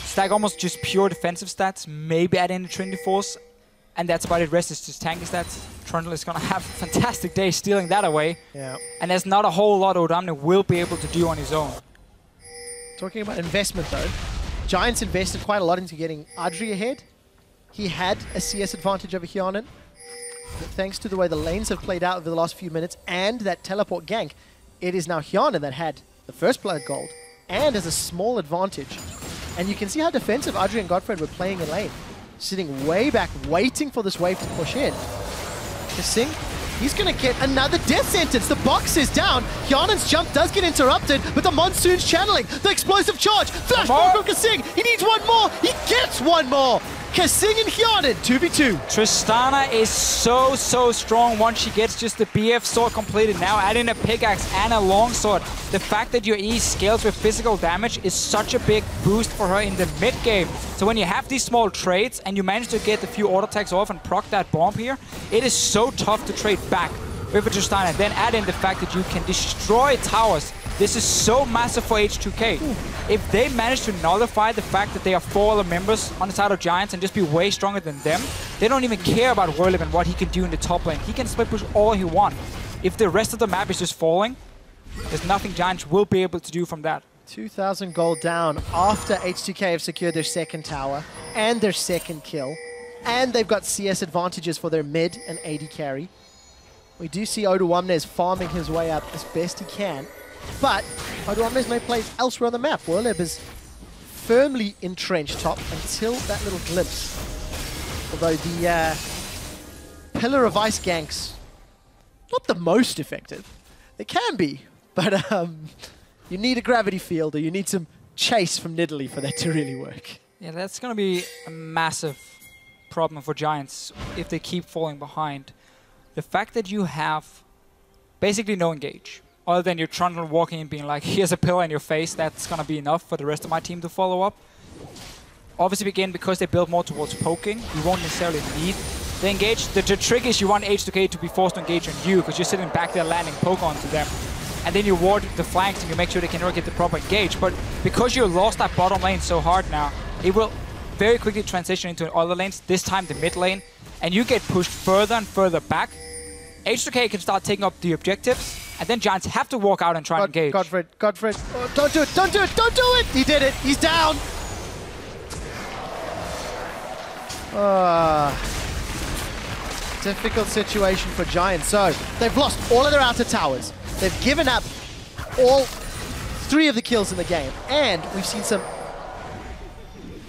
Speaker 9: stack almost just pure defensive stats, maybe add in the Trinity Force, and that's about it. Rest is just tanky stats. Trundle is gonna have a fantastic day stealing that away.
Speaker 8: Yeah.
Speaker 9: And there's not a whole lot Odamne will be able to do on his own.
Speaker 8: Talking about investment though, Giants invested quite a lot into getting Adri ahead. He had a CS advantage over Hjarnan, but thanks to the way the lanes have played out over the last few minutes and that teleport gank, it is now Hjarnan that had the first blood gold and has a small advantage. And you can see how defensive Adri and Godfred were playing in lane, sitting way back, waiting for this wave to push in. Kasing, he's going to get another death sentence. The box is down. Hjarnan's jump does get interrupted, but the Monsoon's channeling. The explosive charge. Flash bomb from Kasing. He needs one more. He gets one more. Kasing and Hjarnan, 2v2.
Speaker 9: Tristana is so strong once she gets just the BF sword completed. Now adding a pickaxe and a longsword. The fact that your E scales with physical damage is such a big boost for her in the mid game. So when you have these small trades and you manage to get a few auto attacks off and proc that bomb here, it is so tough to trade back with a Tristana. Then add in the fact that you can destroy towers. This is so massive for H2K. If they manage to nullify the fact that they are 4 other members on the side of Giants and just be way stronger than them, they don't even care about Whirlip and what he can do in the top lane. He can split push all he wants. If the rest of the map is just falling, there's nothing Giants will be able to do from that.
Speaker 8: 2,000 gold down after H2K have secured their second tower and their second kill. And they've got CS advantages for their mid and AD carry. We do see Oduamnes farming his way up as best he can. But Oduamnes may play elsewhere on the map. Whirlip is firmly entrenched top until that little glimpse. Although the Pillar of Ice ganks, not the most effective. They can be, but you need a gravity field or you need some chase from Nidalee for that to really work.
Speaker 9: Yeah, that's going to be a massive problem for Giants if they keep falling behind. The fact that you have basically no engage, other than your Trundle walking and being like, here's a pillar in your face, that's going to be enough for the rest of my team to follow up. Obviously, again, because they build more towards poking, you won't necessarily need the engage. The trick is you want H2K to be forced to engage on you, because you're sitting back there landing poke onto them. And then you ward the flanks and you make sure they can never get the proper engage. But because you lost that bottom lane so hard now, it will very quickly transition into other lanes, this time the mid lane, and you get pushed further and further back. H2K can start taking up the objectives, and then Giants have to walk out and try and engage.
Speaker 8: Godfred, oh, don't do it, don't do it, don't do it! He did it, he's down! Difficult situation for Giants. So, they've lost all of their outer towers. They've given up all 3 of the kills in the game. And we've seen some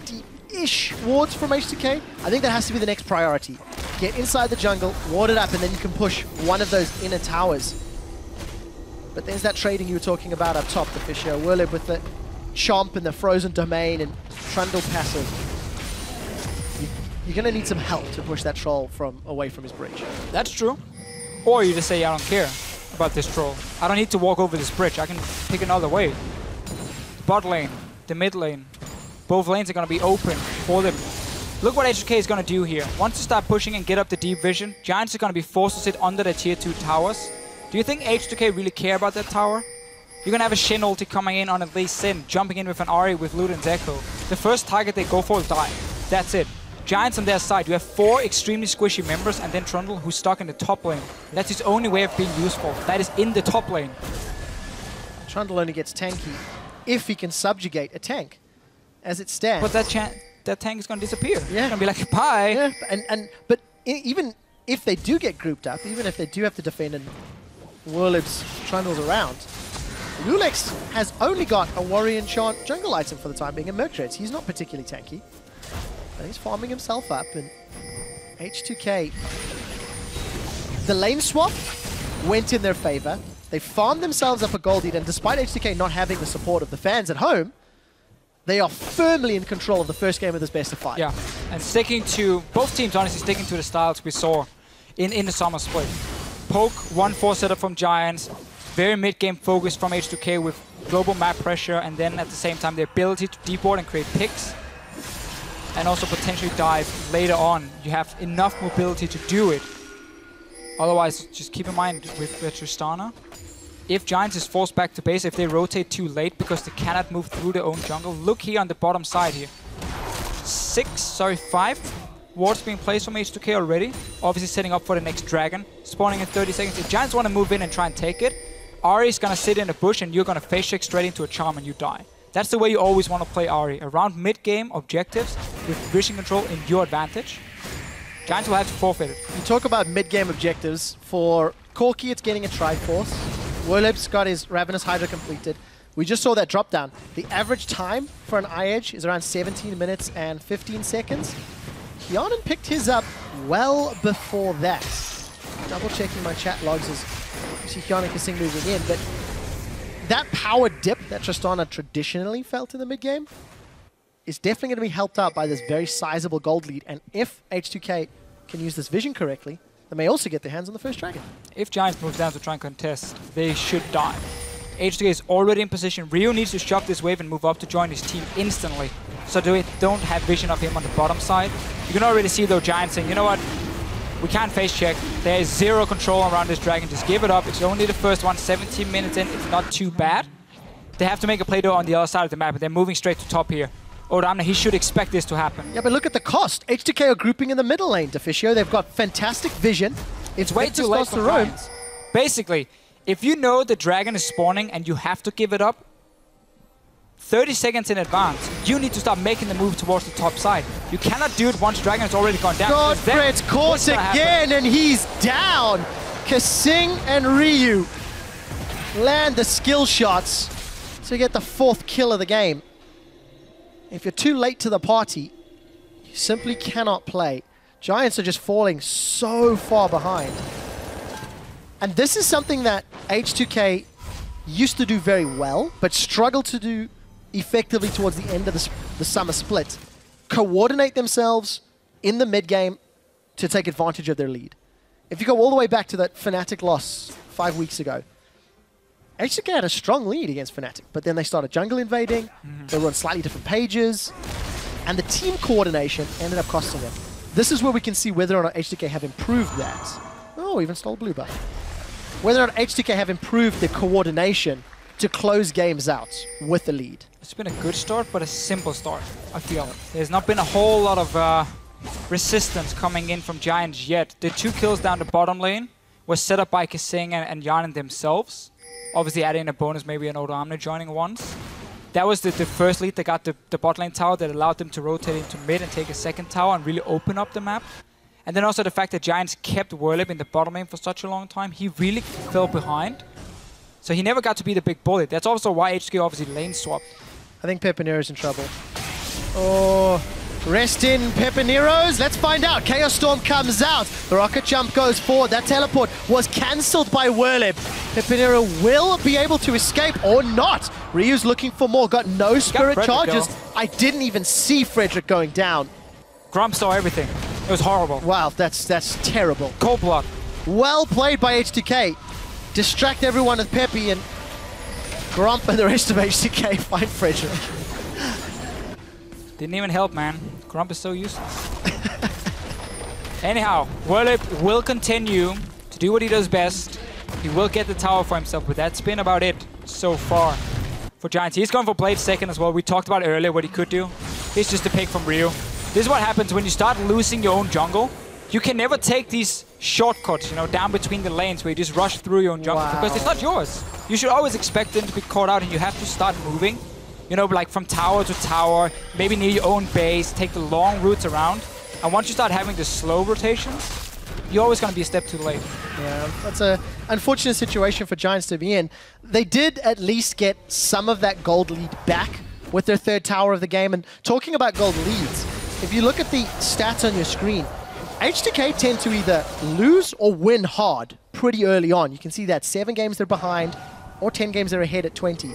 Speaker 8: deep-ish wards from H2K. I think that has to be the next priority. Get inside the jungle, ward it up, and then you can push one of those inner towers. But there's that trading you were talking about up top, the Fisher. Whirlip with the Chomp and the Frozen Domain and Trundle passive. You're going to need some help to push that troll away from his bridge.
Speaker 9: That's true. Or you just say, I don't care. about this troll. I don't need to walk over this bridge. I can pick another way. The bot lane, the mid lane. Both lanes are going to be open for them. Look what H2K is going to do here. Once you start pushing and get up the deep vision, Giants are going to be forced to sit under the tier 2 towers. Do you think H2K really care about that tower? You're going to have a Shin ulti coming in on at least Sin, jumping in with an Ahri with Luden's Echo. The first target they go for will die. That's it. Giants on their side, you have 4 extremely squishy members and then Trundle who's stuck in the top lane. That's his only way of being useful. That is in the top lane.
Speaker 8: Trundle only gets tanky if he can subjugate a tank, as it stands.
Speaker 9: But that tank is going to disappear.
Speaker 8: Yeah.
Speaker 9: It's going to be like, bye.
Speaker 8: Yeah, but even if they do get grouped up, even if they do have to defend and Warlib's Trundle's around, Lulex has only got a Warrior Enchant jungle item for the time being, and Mercreds. He's not particularly tanky. But he's farming himself up, and H2K, the lane swap went in their favor. They farmed themselves up a gold lead, and despite H2K not having the support of the fans at home, they are firmly in control of the first game of this best of 5.
Speaker 9: Yeah, and sticking to, both teams honestly sticking to the styles we saw in the summer split. Poke, 1-4 setup from Giants, very mid-game focus from H2K with global map pressure, and then at the same time the ability to deboard and create picks. And also potentially dive later on. You have enough mobility to do it. Otherwise, just keep in mind with Tristana, if Giants is forced back to base, if they rotate too late because they cannot move through their own jungle, look here on the bottom side here. 5 wards being placed from H2K already. Obviously setting up for the next dragon. Spawning in 30 seconds. If Giants want to move in and try and take it, Ahri is going to sit in a bush and you're going to face check straight into a charm and you die. That's the way you always want to play Ahri. Around mid-game objectives with vision control in your advantage. Giants will have to forfeit it.
Speaker 8: You talk about mid-game objectives. For Corki, it's getting a Triforce. Warlib's got his Ravenous Hydra completed. We just saw that drop down. The average time for an I-Edge is around 17 minutes and 15 seconds. Hyanan picked his up well before that. Double checking my chat logs as you see Hyanan Kissing moving in, but that power dip that Tristana traditionally felt in the mid-game is definitely going to be helped out by this very sizable gold lead, and if H2K can use this vision correctly, they may also get their hands on the first dragon.
Speaker 9: If Giants moves down to try and contest, they should die. H2K is already in position. Rio needs to shove this wave and move up to join his team instantly. So they don't have vision of him on the bottom side. You can already see though Giants saying, you know what, we can't face check. There is zero control around this dragon. Just give it up. It's only the first one, 17 minutes in. It's not too bad. They have to make a play though on the other side of the map, and they're moving straight to top here. Odamna, he should expect this to happen.
Speaker 8: Yeah, but look at the cost. H2K are grouping in the middle lane, Deficio. They've got fantastic vision.
Speaker 9: It's way too late for Giants. Basically, if you know the dragon is spawning and you have to give it up, 30 seconds in advance, you need to start making the move towards the top side. You cannot do it once dragon has already gone down.
Speaker 8: Godfred's caught again, and he's down. Kasing and Ryu land the skill shots to get the 4th kill of the game. If you're too late to the party, you simply cannot play. Giants are just falling so far behind. And this is something that H2K used to do very well, but struggled to do effectively towards the end of the summer split. Coordinate themselves in the mid-game to take advantage of their lead. If you go all the way back to that Fnatic loss 5 weeks ago, H2K had a strong lead against Fnatic, but then they started jungle invading, they were on slightly different pages, and the team coordination ended up costing them. This is where we can see whether or not H2K have improved that. Oh, even stole blue buff. Whether or not H2K have improved their coordination to close games out with the lead.
Speaker 9: It's been a good start, but a simple start, I feel. There's not been a whole lot of resistance coming in from Giants yet. The 2 kills down the bottom lane were set up by Kasing and Hyanan themselves. Obviously adding a bonus, maybe an Odamna joining once. That was the first lead that got the bot lane tower that allowed them to rotate into mid and take a second tower and really open up the map. And then also the fact that Giants kept Warlib in the bottom lane for such a long time. He really fell behind. So he never got to be the big bully. That's also why H2K obviously lane swapped.
Speaker 8: I think Pepinero's in trouble. Oh, rest in Pepineros. Let's find out. Chaos Storm comes out. The rocket jump goes forward. That teleport was cancelled by Warlib. Pepinero will be able to escape or not. Ryu's looking for more. Got no spirit charges. I didn't even see Frederick going down.
Speaker 9: Grump saw everything. It was horrible.
Speaker 8: Wow, that's terrible.
Speaker 9: Cold blood.
Speaker 8: Well played by H2K. distract everyone with Peppy, and Grump and the rest of H2K find Frederick.
Speaker 9: Didn't even help, man. Grump is so useless. Anyhow, Whirlip will continue to do what he does best. He will get the tower for himself, but that's been about it so far for Giants. He's going for Blade second as well. We talked about earlier what he could do. It's just a pick from Ryu. This is what happens when you start losing your own jungle. You can never take these shortcuts, you know, down between the lanes where you just rush through your own jungle because it's not yours. You should always expect them to be caught out, and you have to start moving. You know, like from tower to tower, maybe near your own base, take the long routes around. And once you start having the slow rotations, you're always going to be a step too late.
Speaker 8: Yeah, that's an unfortunate situation for Giants to be in. They did at least get some of that gold lead back with their third tower of the game. And talking about gold leads, if you look at the stats on your screen, H2K tend to either lose or win hard pretty early on. You can see that 7 games they're behind or 10 games they're ahead at 20.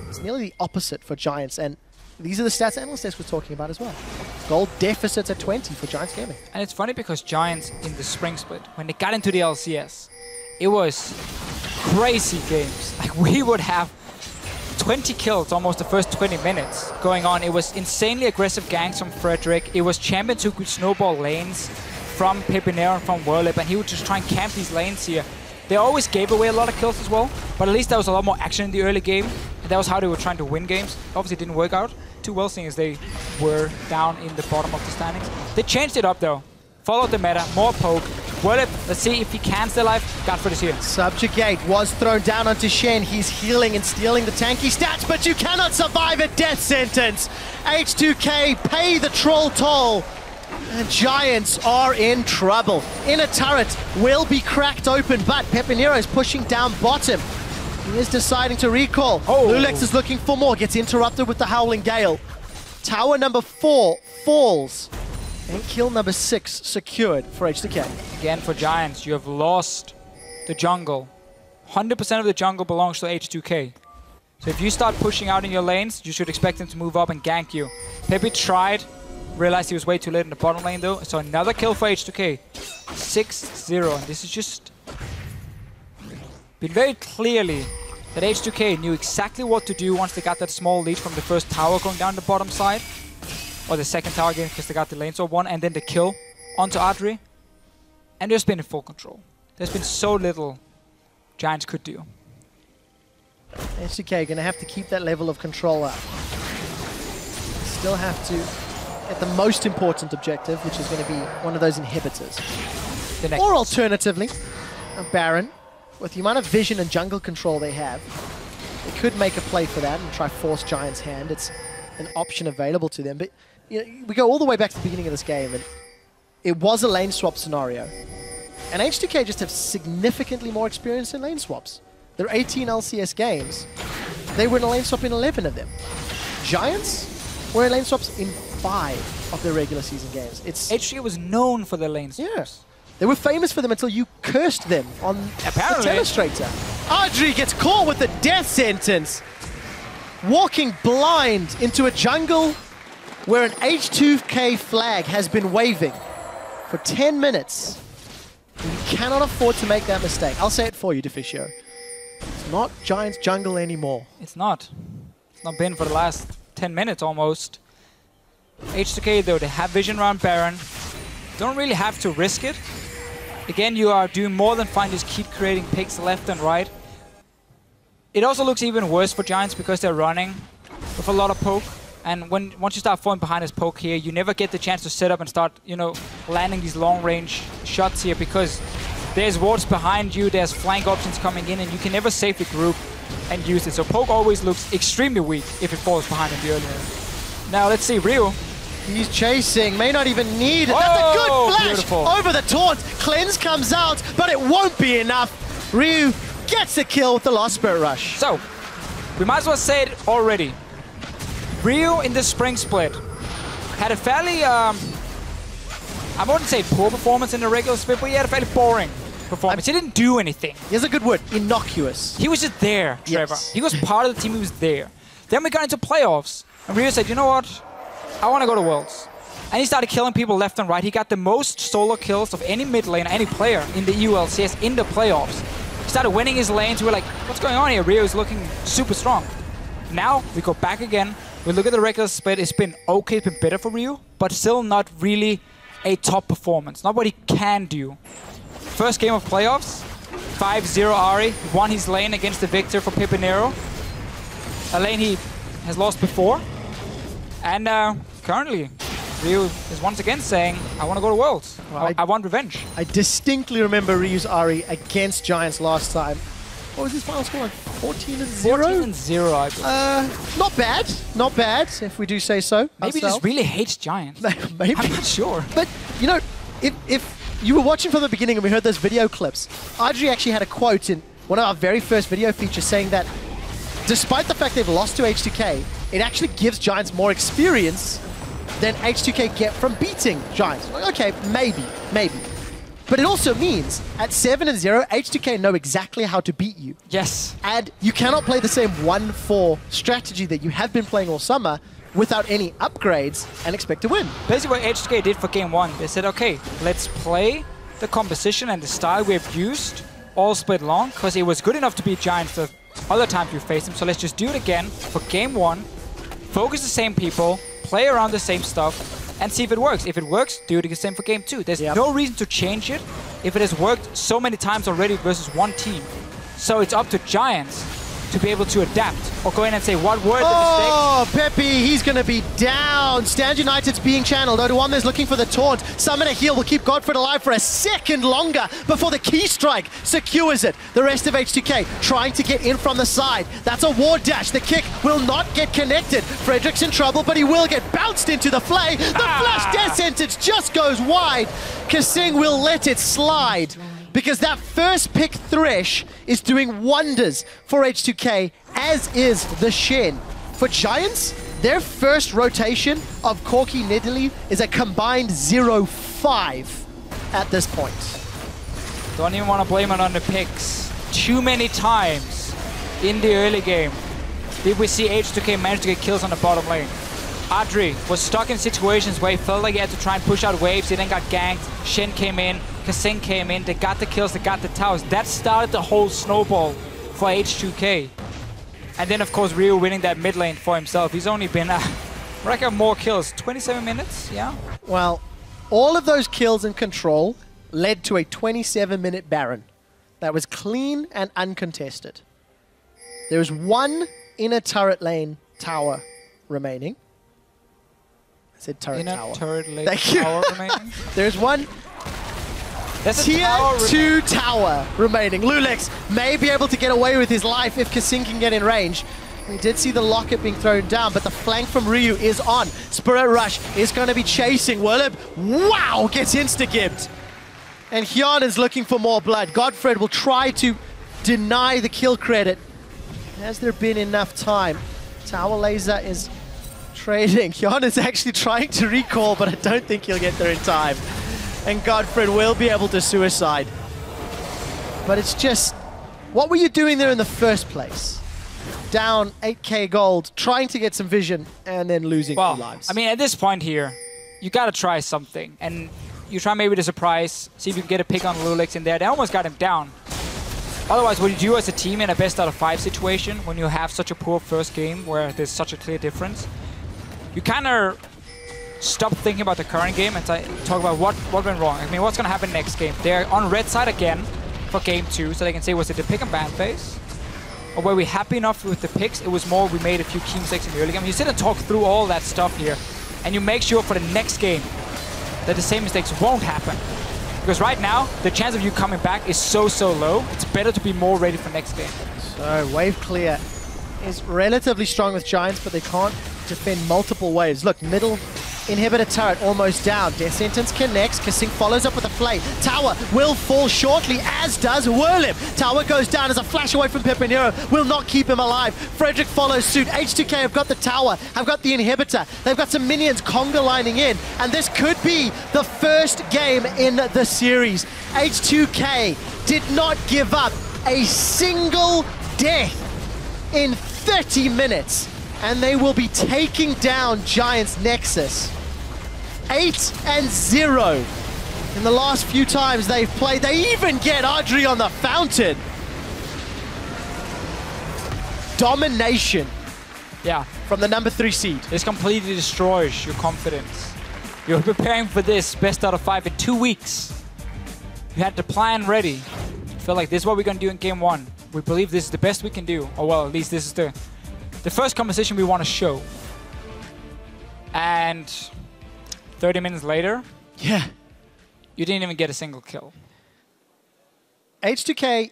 Speaker 8: It's nearly the opposite for Giants, and these are the stats Analyst Desk was talking about as well. Gold deficits at 20 for Giants Gaming.
Speaker 9: And it's funny because Giants in the spring split, when they got into the LCS, it was crazy games. Like, we would have 20 kills almost the first 20 minutes going on. It was insanely aggressive ganks from Frederick. It was champions who could snowball lanes from Pepinero and from Whirlip, and he would just try and camp these lanes here. They always gave away a lot of kills as well, but at least there was a lot more action in the early game, and that was how they were trying to win games. Obviously, it didn't work out too well, seeing as they were down in the bottom of the standings. They changed it up, though. Followed the meta, more poke. Whirlip, let's see if he can stay alive. Godford is here.
Speaker 8: Subjugate was thrown down onto Shen. He's healing and stealing the tanky stats, but you cannot survive a death sentence. H2K pay the troll toll. And Giants are in trouble. Inner turret will be cracked open, but Pepinero is pushing down bottom. He is deciding to recall. Lulex is looking for more, gets interrupted with the Howling Gale. Tower number 4 falls. And kill number 6 secured for H2K.
Speaker 9: Again, for Giants, you have lost the jungle. 100% of the jungle belongs to H2K. So if you start pushing out in your lanes, you should expect them to move up and gank you. Pepe tried. Realized he was way too late in the bottom lane though. So another kill for H2K. 6-0. And this is just been very clearly that H2K knew exactly what to do once they got that small lead from the first tower going down the bottom side. Or the second tower game because they got the lane swap one. And then the kill onto Adri. And they've been in full control. There's been so little Giants could do.
Speaker 8: H2K going to have to keep that level of control up. Still have to get the most important objective, which is going to be one of those inhibitors. Or alternatively, a Baron, with the amount of vision and jungle control they have, they could make a play for that and try force Giants' hand. It's an option available to them. But you know, we go all the way back to the beginning of this game, and it was a lane swap scenario. And H2K just have significantly more experience in lane swaps. There are 18 LCS games. They were in a lane swap in 11 of them. Giants were in lane swaps in 5 of their regular season games.
Speaker 9: H2K was known for their lane swaps.
Speaker 8: Yes. They were famous for them until you cursed them on the Telestrator. Adri gets caught with the death sentence. Walking blind into a jungle where an H2K flag has been waving for 10 minutes. You cannot afford to make that mistake. I'll say it for you, Deficio. It's not Giants jungle anymore.
Speaker 9: It's not. It's not been for the last 10 minutes almost. H2K though, they have vision around Baron. Don't really have to risk it. Again, you are doing more than fine, just keep creating picks left and right. It also looks even worse for Giants because they're running with a lot of poke. And once you start falling behind this poke here, you never get the chance to set up and start, you know, landing these long-range shots here because there's wards behind you, there's flank options coming in, and you can never save the group and use it. So poke always looks extremely weak if it falls behind in the early game. Now let's see, Ryu.
Speaker 8: He's chasing, may not even need it. That's a good flash
Speaker 9: beautiful.
Speaker 8: Over the taunt. Cleanse comes out, but it won't be enough. Ryu gets the kill with the Lost Spirit Rush.
Speaker 9: So, we might as well say it already. Ryu in the spring split had a fairly, I wouldn't say poor performance in the regular split, but he had a fairly boring performance. He didn't do anything.
Speaker 8: Here's a good word, innocuous.
Speaker 9: He was just there, Trevor.
Speaker 8: Yes.
Speaker 9: He was part of the team, he was there. Then we got into playoffs, and Ryu said, you know what? I want to go to Worlds. And he started killing people left and right. He got the most solo kills of any mid laner, any player in the EULCS in the playoffs. started winning his lanes. We were like, what's going on here? Rio is looking super strong. Now we go back again. We look at the regular split. It's been okay, it's been better for Rio, but still not really a top performance. Not what he can do. First game of playoffs, 5-0 Ari. Won his lane against the Victor for Pipinero. A lane he has lost before. And currently, Ryu is once again saying, I want to go to Worlds. Well, I want revenge.
Speaker 8: I distinctly remember Ryu's Ari against Giants last time. What was his final score? Like 14-0?
Speaker 9: 14-0, I believe.
Speaker 8: Not bad. Not bad, if we do say so.
Speaker 9: Maybe he just really hates Giants.
Speaker 8: Maybe.
Speaker 9: I'm not sure.
Speaker 8: But, you know, if you were watching from the beginning and we heard those video clips, Audrey actually had a quote in one of our very first video features saying that despite the fact they've lost to H2K, it actually gives Giants more experience than H2K get from beating Giants. Like, okay, maybe. But it also means at 7-0, H2K know exactly how to beat you.
Speaker 9: Yes.
Speaker 8: And you cannot play the same 1-4 strategy that you have been playing all summer without any upgrades and expect to win.
Speaker 9: Basically what H2K did for game 1, they said, okay, let's play the composition and the style we've used all split long, because it was good enough to beat Giants the other times we faced them, so let's just do it again for game 1, focus the same people, play around the same stuff, and see if it works. If it works, do it the same for game 2. There's no reason to change it if it has worked so many times already versus one team. So it's up to Giants to be able to adapt or go in and say, what were the mistakes?
Speaker 8: Oh, Pepe, he's going to be down. Stand United's being channeled. Oduwame's looking for the taunt. Summon a heal will keep Godfred alive for a second longer before the key strike secures it. The rest of H2K trying to get in from the side. That's a ward dash. The kick will not get connected. Frederick's in trouble, but he will get bounced into the flay. The flash death sentence just goes wide. Kasing will let it slide, because that first pick Thresh is doing wonders for H2K, as is the Shen. For Giants, their first rotation of Corki Nidalee is a combined 0-5 at this point.
Speaker 9: Don't even want to blame it on the picks. Too many times in the early game did we see H2K manage to get kills on the bottom lane. Adri was stuck in situations where he felt like he had to try and push out waves, he then got ganked, Shen came in, Kasing came in, they got the kills, they got the towers. That started the whole snowball for H2K. And then of course Ryu winning that mid lane for himself. He's only been record more kills, 27 minutes, yeah?
Speaker 8: Well, all of those kills and control led to a 27-minute Baron that was clean and uncontested. There is one inner turret lane tower remaining. I said turret tower.
Speaker 9: Turret lane tower remaining?
Speaker 8: There's one Tier 2 tower remaining. Lulex may be able to get away with his life if Kasing can get in range. We did see the locket being thrown down, but the flank from Ryu is on. Spirit Rush is going to be chasing. Werlib, wow, gets insta-gibbed. And Hyun is looking for more blood. Godfred will try to deny the kill credit. Has there been enough time? Tower Laser is trading. Hyun is actually trying to recall, but I don't think he'll get there in time. And Godfred will be able to suicide. But it's just, what were you doing there in the first place? Down 8k gold, trying to get some vision, and then losing 2 lives.
Speaker 9: I mean, at this point here, you gotta try something. And you try maybe to surprise, see if you can get a pick on Lulex in there. They almost got him down. Otherwise, what you do as a team in a best out of 5 situation, when you have such a poor first game where there's such a clear difference, you kind of stop thinking about the current game and talk about what went wrong. I mean, what's going to happen next game? They're on red side again for game 2, so they can say, was it the pick and ban phase? Or were we happy enough with the picks? It was more we made a few key mistakes in the early game. You sit and talk through all that stuff here, and you make sure for the next game that the same mistakes won't happen. Because right now, the chance of you coming back is so low. It's better to be more ready for next game.
Speaker 8: So, wave clear is relatively strong with Giants, but they can't defend multiple waves. Look, middle inhibitor turret almost down. Death Sentence connects. Kasing follows up with a flay. Tower will fall shortly, as does Werlib. Tower goes down as a flash away from Pipinero. Will not keep him alive. Frederick follows suit. H2K have got the tower, have got the inhibitor. They've got some minions conga lining in, and this could be the first game in the series. H2K did not give up a single death in 30 minutes. And they will be taking down Giants Nexus. 8-0 in the last few times they've played. They even get Audrey on the fountain. domination
Speaker 9: Yeah.
Speaker 8: from the number 3 seed.
Speaker 9: This completely destroys your confidence. You're preparing for this best out of 5 in 2 weeks. You had the plan ready. You feel like this is what we're going to do in game 1. We believe this is the best we can do. Or well, at least this is the first composition we want to show. And 30 minutes later,
Speaker 8: Yeah.
Speaker 9: you didn't even get a single kill.
Speaker 8: H2K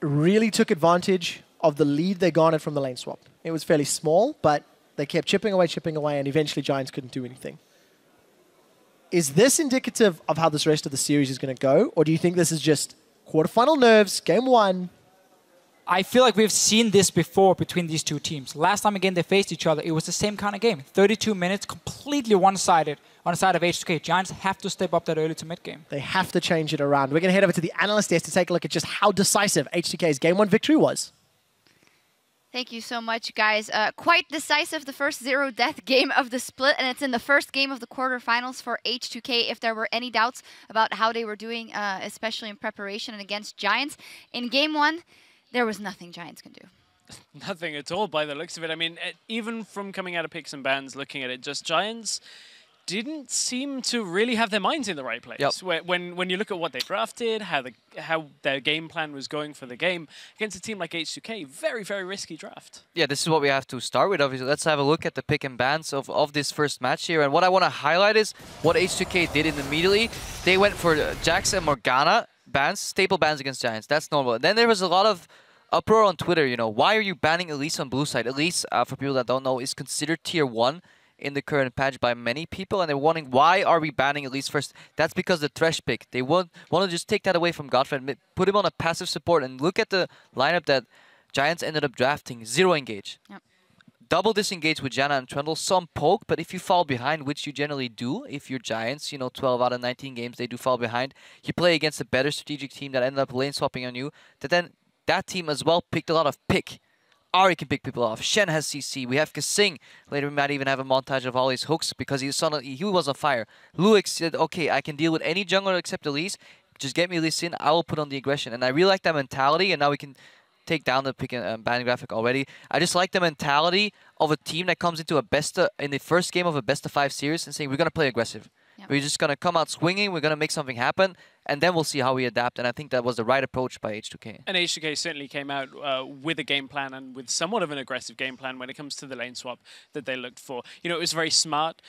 Speaker 8: really took advantage of the lead they garnered from the lane swap. It was fairly small, but they kept chipping away, and eventually Giants couldn't do anything. Is this indicative of how this rest of the series is going to go, or do you think this is just quarterfinal nerves, game 1?
Speaker 9: I feel like we've seen this before between these two teams. Last time again they faced each other, it was the same kind of game. 32 minutes, completely one-sided on the side of H2K. Giants have to step up that early to mid-game.
Speaker 8: They have to change it around. We're going to head over to the analyst desk to take a look at just how decisive H2K's game 1 victory was.
Speaker 5: Thank you so much, guys. Quite decisive, the first zero-death game of the split, and it's in the first game of the quarterfinals for H2K. If there were any doubts about how they were doing, especially in preparation and against Giants, in game 1, there was nothing Giants can do.
Speaker 6: Nothing at all by the looks of it. I mean, even from coming out of picks and bans, looking at it, just Giants didn't seem to really have their minds in the right place.
Speaker 7: Yep.
Speaker 6: When you look at what they drafted, how their game plan was going for the game, against a team like H2K, very, very risky draft.
Speaker 7: Yeah, this is what we have to start with, obviously. Let's have a look at the pick and bans of this first match here. And what I want to highlight is what H2K did immediately. They went for Jax and Morgana bans, staple bans against Giants. That's normal. And then there was a lot of uproar on Twitter, you know, why are you banning Elise on blue side? Elise, for people that don't know, is considered tier 1 in the current patch by many people, and they're wondering why are we banning Elise first? That's because the Thresh pick. They want to just take that away from Godfrey and put him on a passive support, and look at the lineup that Giants ended up drafting. 0 engage.
Speaker 5: Yep.
Speaker 7: Double disengage with Janna and Trundle, some poke, but if you fall behind, which you generally do, if you're Giants, you know, 12 out of 19 games, they do fall behind. You play against a better strategic team that ended up lane swapping on you, that team as well picked a lot of pick. Ari can pick people off. Shen has CC. We have Kasing. Later we might even have a montage of all his hooks because he was on fire. Luix said, okay, I can deal with any jungler except Elise. Just get me Elise in. I will put on the aggression. And I really like that mentality. And now we can take down the pick and ban graphic already. I just like the mentality of a team that comes into in the first game of a best of 5 series and saying, we're going to play aggressive. Yep. We're just going to come out swinging. We're going to make something happen. And then we'll see how we adapt. And I think that was the right approach by H2K.
Speaker 6: And H2K certainly came out with a game plan and with somewhat of an aggressive game plan when it comes to the lane swap that they looked for. You know, it was very smart.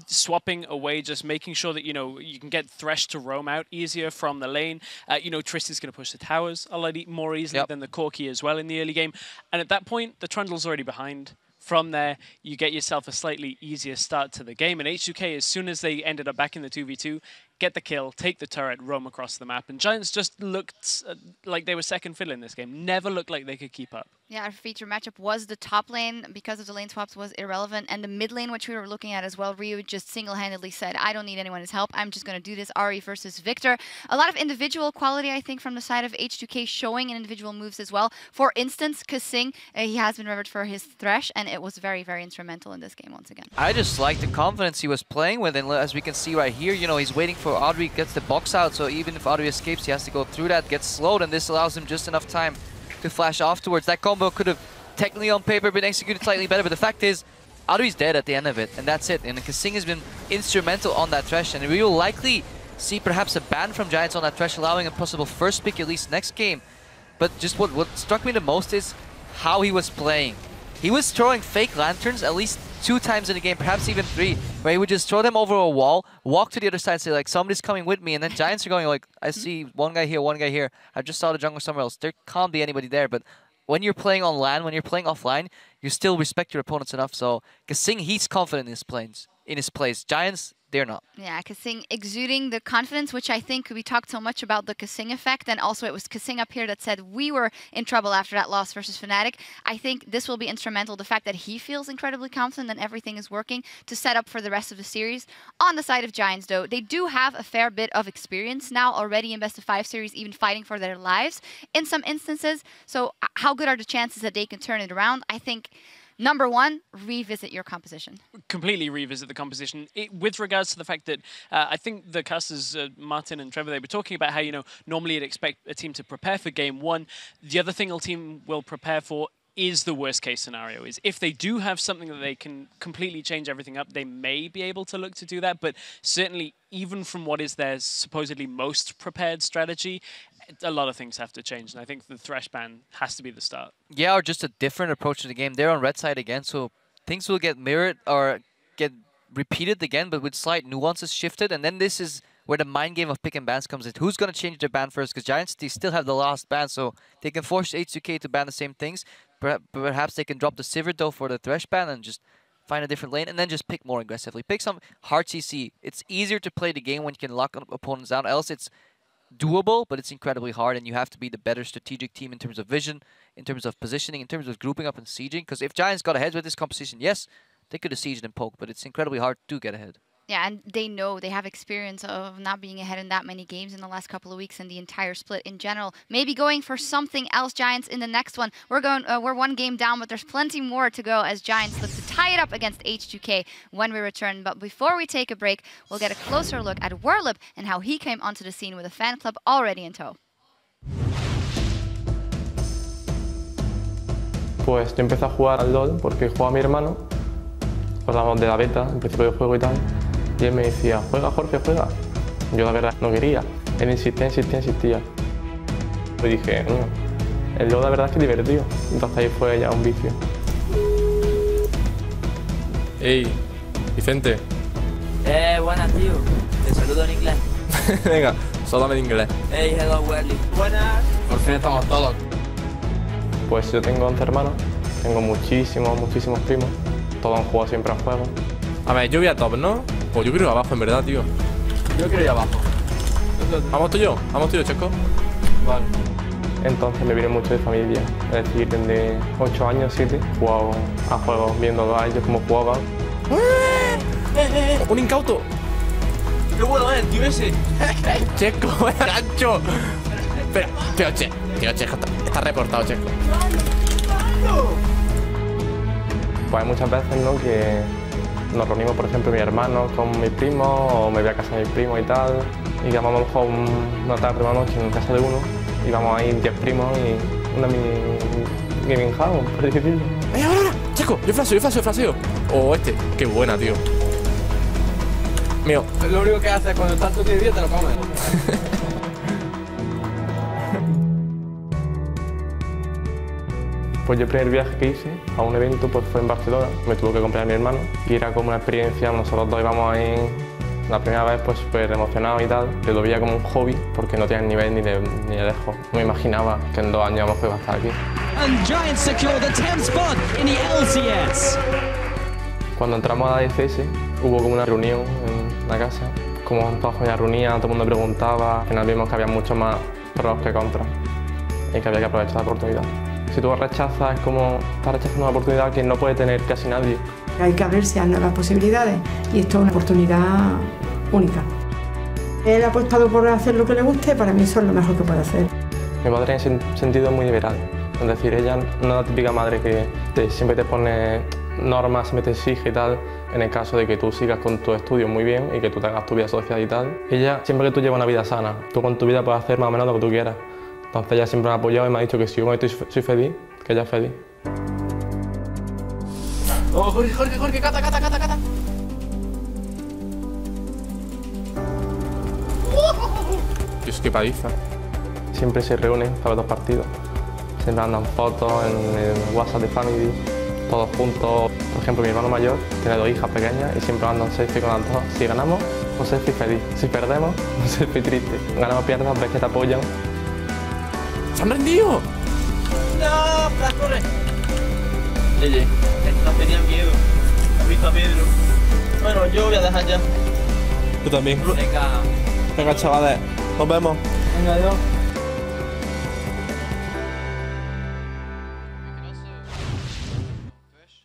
Speaker 6: Swapping away, just making sure that, you know, you can get Thresh to roam out easier from the lane. You know, Tristan's going to push the towers a lot more easily than the Corki as well in the early game. And at that point, the Trundle's already behind. From there, you get yourself a slightly easier start to the game. And H2K, as soon as they ended up back in the 2v2, get the kill, take the turret, roam across the map. And Giants just looked like they were second fiddle in this game. Never looked like they could keep up.
Speaker 5: Yeah, our feature matchup was the top lane because of the lane swaps was irrelevant. And the mid lane, which we were looking at as well, Ryu just single-handedly said, I don't need anyone's help. I'm just going to do this. Ari versus Victor. A lot of individual quality, I think, from the side of H2K showing in individual moves as well. For instance, Kasing, he has been remembered for his Thresh, and it was very, very instrumental in this game once again.
Speaker 7: I just like the confidence he was playing with. And as we can see right here, you know, he's waiting for Audrey, gets the box out. So even if Audrey escapes, he has to go through that, gets slowed, and this allows him just enough time to flash afterwards. That combo could have technically on paper been executed slightly better, but the fact is, Audrey's dead at the end of it, and that's it. And Kasing has been instrumental on that Thresh, and we will likely see perhaps a ban from Giants on that Thresh, allowing a possible first pick at least next game. But just what struck me the most is how he was playing. He was throwing fake lanterns at least 2 times in the game, perhaps even 3, where he would just throw them over a wall, walk to the other side and say, like, somebody's coming with me, and then Giants are going like, I see one guy here, one guy here. I just saw the jungle somewhere else. There can't be anybody there, but when you're playing on LAN, when you're playing offline, you still respect your opponents enough. So Kasing, he's confident in his plays. Giants, they're not.
Speaker 5: Yeah, Kasing exuding the confidence, which I think we talked so much about the Kasing effect, and also it was Kasing up here that said we were in trouble after that loss versus Fnatic. I think this will be instrumental, the fact that he feels incredibly confident and everything is working to set up for the rest of the series. On the side of Giants, though, they do have a fair bit of experience now already in Best of 5 series, even fighting for their lives in some instances. So how good are the chances that they can turn it around? I think number 1, revisit your composition.
Speaker 6: Completely revisit the composition. With regards to the fact that I think the casters, Martin and Trevor, they were talking about how, you know, normally you'd expect a team to prepare for game 1. The other thing a team will prepare for is the worst case scenario. Is if they do have something that they can completely change everything up, they may be able to look to do that. But certainly, even from what is their supposedly most prepared strategy, a lot of things have to change. And I think the Thresh ban has to be the start.
Speaker 7: Yeah, or just a different approach to the game. They're on red side again, so things will get mirrored or get repeated again, but with slight nuances shifted. And then this is where the mind game of pick and bans comes in. Who's going to change their ban first? Because Giants, they still have the last ban, so they can force H2K to ban the same things. Perhaps they can drop the Sivir though for the Thresh ban and just find a different lane and then just pick more aggressively. Pick some hard CC. It's easier to play the game when you can lock opponents down, else it's doable, but it's incredibly hard, and you have to be the better strategic team in terms of vision, in terms of positioning, in terms of grouping up and sieging. Because if Giants got ahead with this composition, yes, they could have sieged and poked, but it's incredibly hard to get ahead.
Speaker 5: Yeah, and they know, they have experience of not being ahead in that many games in the last couple of weeks and the entire split in general. Maybe going for something else, Giants, in the next one. We're one game down, but there's plenty more to go as Giants look to tie it up against H2K when we return. But before we take a break, we'll get a closer look at Warlip and how he came onto the scene with a fan club already in tow.
Speaker 10: Pues yo empecé a jugar al LoL porque jugaba mi hermano. Hablamos de la beta, el principio del juego y tal. Y él me decía, juega Jorge, juega. Yo la verdad no quería. Él insistía. Y dije, el LoL la verdad es que es divertido. Entonces ahí fue ya un vicio.
Speaker 11: Hey, Vicente.
Speaker 12: Buenas, tío. Te saludo en inglés.
Speaker 11: Venga, solo en inglés.
Speaker 12: Hey, hello, Welly. Buenas.
Speaker 11: Por fin estamos todos.
Speaker 10: Pues yo tengo 11 hermanos. Tengo muchísimos primos. Todos han jugado siempre a juegos.
Speaker 11: A ver, yo voy a top, ¿no? Pues yo quiero ir abajo, en verdad, tío.
Speaker 12: Yo quiero ir abajo.
Speaker 11: Vamos tú y yo, Checo.
Speaker 10: Vale. Entonces me viene mucho de familia. Es decir, desde 8 años, 7, he jugado a juegos viendo a ellos cómo jugaban.
Speaker 11: ¡Un incauto!
Speaker 12: ¡Qué bueno es, tío ese!
Speaker 11: ¡Checo, gancho! Pero Checo, está reportado, Checo.
Speaker 10: Pues hay muchas veces, ¿no?, que nos reunimos, por ejemplo, mi hermano con mis primos, o me voy a casa de mis primos y tal, y vamos a lo mejor una tarde o una noche en casa de uno, y vamos a ir 10 primos y una mini gaming house, por así decirlo.
Speaker 11: ¡Ahora! ¡Checo! Yo flasheo. Oh, qué buena, tío. Mío.
Speaker 12: Lo único que hace cuando estás tú de día te lo comes.
Speaker 10: Pues yo el primer viaje que hice a un evento pues fue en Barcelona, me tuvo que acompañar mi hermano y era como una experiencia, nosotros dos íbamos ahí la primera vez pues súper emocionados y tal, yo lo veía como un hobby porque no tenía nivel ni de lejos, no me imaginaba que en 2 años íbamos a estar aquí.
Speaker 13: And Giants secure the 10th spot in the LCS.
Speaker 10: Cuando entramos a la DCS hubo como una reunión en la casa, como toda la familia reunía, todo el mundo preguntaba, al final vimos que había mucho más pros que contras y que había que aprovechar la oportunidad. Si tú rechazas, es como estás rechazando una oportunidad que no puede tener casi nadie.
Speaker 14: Hay que abrirse a nuevas posibilidades y esto es una oportunidad única. Él ha apostado por hacer lo que le guste, para mí eso es lo mejor que puede hacer.
Speaker 10: Mi madre en ese sentido es muy liberal, es decir, ella no es la típica madre que siempre te pone normas, siempre te exige y tal, en el caso de que tú sigas con tu estudio muy bien y que tú te hagas tu vida social y tal. Ella, siempre que tú llevas una vida sana, tú con tu vida puedes hacer más o menos lo que tú quieras. Entonces ella siempre me ha apoyado y me ha dicho que si yo soy feliz, que ella es feliz.
Speaker 12: ¡Oh, Jorge! ¡Cata!
Speaker 11: Dios, qué paliza.
Speaker 10: Siempre se reúnen para los 2 partidos. Siempre andan fotos en el WhatsApp de Family, todos juntos. Por ejemplo, mi hermano mayor tiene 2 hijas pequeñas y siempre andan selfie con las 2. Si ganamos, un selfie feliz. Si perdemos, un selfie triste. Ganamos, pierdas, ves que te apoyan.
Speaker 11: ¡Se han rendido!
Speaker 12: ¡No! ¡Flash, corre! Leye, estos tenían miedo. ¿Has visto a Pedro? Bueno, yo voy a dejar ya.
Speaker 11: Yo también.
Speaker 12: Venga.
Speaker 11: Venga, chavales. Nos vemos.
Speaker 12: Venga, adiós.